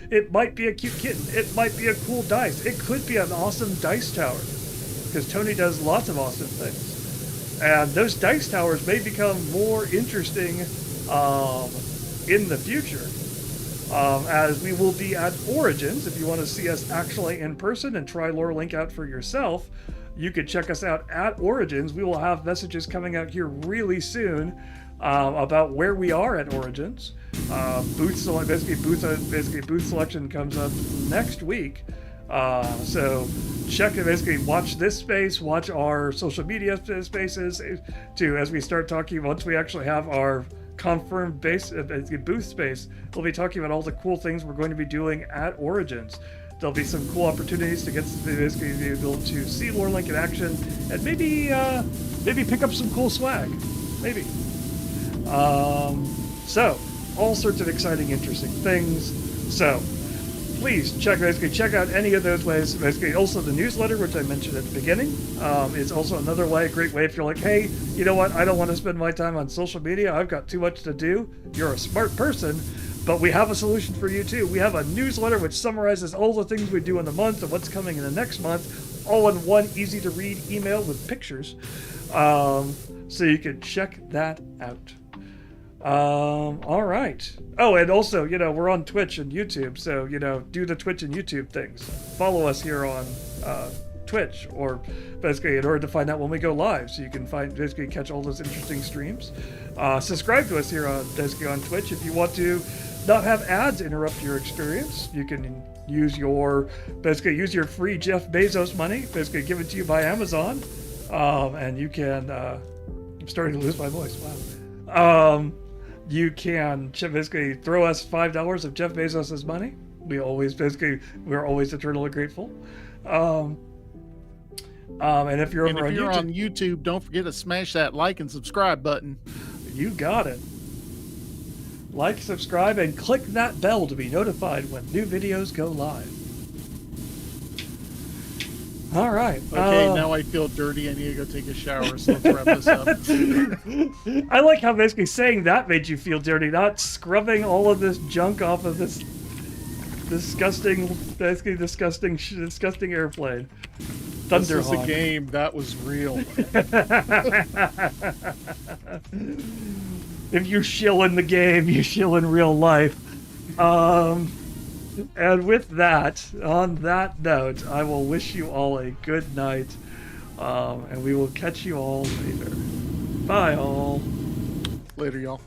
It might be a cute kitten. It might be a cool dice. It could be an awesome dice tower, because Tony does lots of awesome things. And those dice towers may become more interesting in the future. As we will be at Origins. If you want to see us actually in person and try LoreLink out for yourself, you can check us out at Origins. We will have messages coming out here really soon about where we are at Origins. Booth selection comes up next week. So check it, basically watch this space, watch our social media spaces too, as we start talking. Once we actually have our confirmed booth space, we'll be talking about all the cool things we're going to be doing at Origins. There'll be some cool opportunities to basically be able to see LoreLink in action, and maybe pick up some cool swag, maybe. So all sorts of exciting, interesting things. So please check out any of those ways. Basically, also the newsletter, which I mentioned at the beginning, is also another great way if you're like, hey, you know what, I don't want to spend my time on social media, I've got too much to do. You're a smart person, but we have a solution for you too. We have a newsletter which summarizes all the things we do in the month and what's coming in the next month, all in one easy to read email with pictures. So you can check that out. All right. Oh, and also, we're on Twitch and YouTube, so, do the Twitch and YouTube things. Follow us here on Twitch, or basically in order to find out when we go live, so you can catch all those interesting streams. Subscribe to us here on Twitch. If you want to not have ads interrupt your experience, you can use your free Jeff Bezos money, give it to you by Amazon, and you can, I'm starting to lose my voice, wow. you can basically throw us $5 of Jeff Bezos' money. We're always eternally grateful. And if you're over on YouTube, don't forget to smash that like and subscribe button. You got it. Like, subscribe, and click that bell to be notified when new videos go live. All right. Okay, now I feel dirty. I need to go take a shower, so let's wrap this up. I like how basically saying that made you feel dirty, not scrubbing all of this junk off of this disgusting airplane. This is a game. That was real. If you shill in the game, you shill in real life. And with that, on that note, I will wish you all a good night. And we will catch you all later. Bye, all. Later, y'all.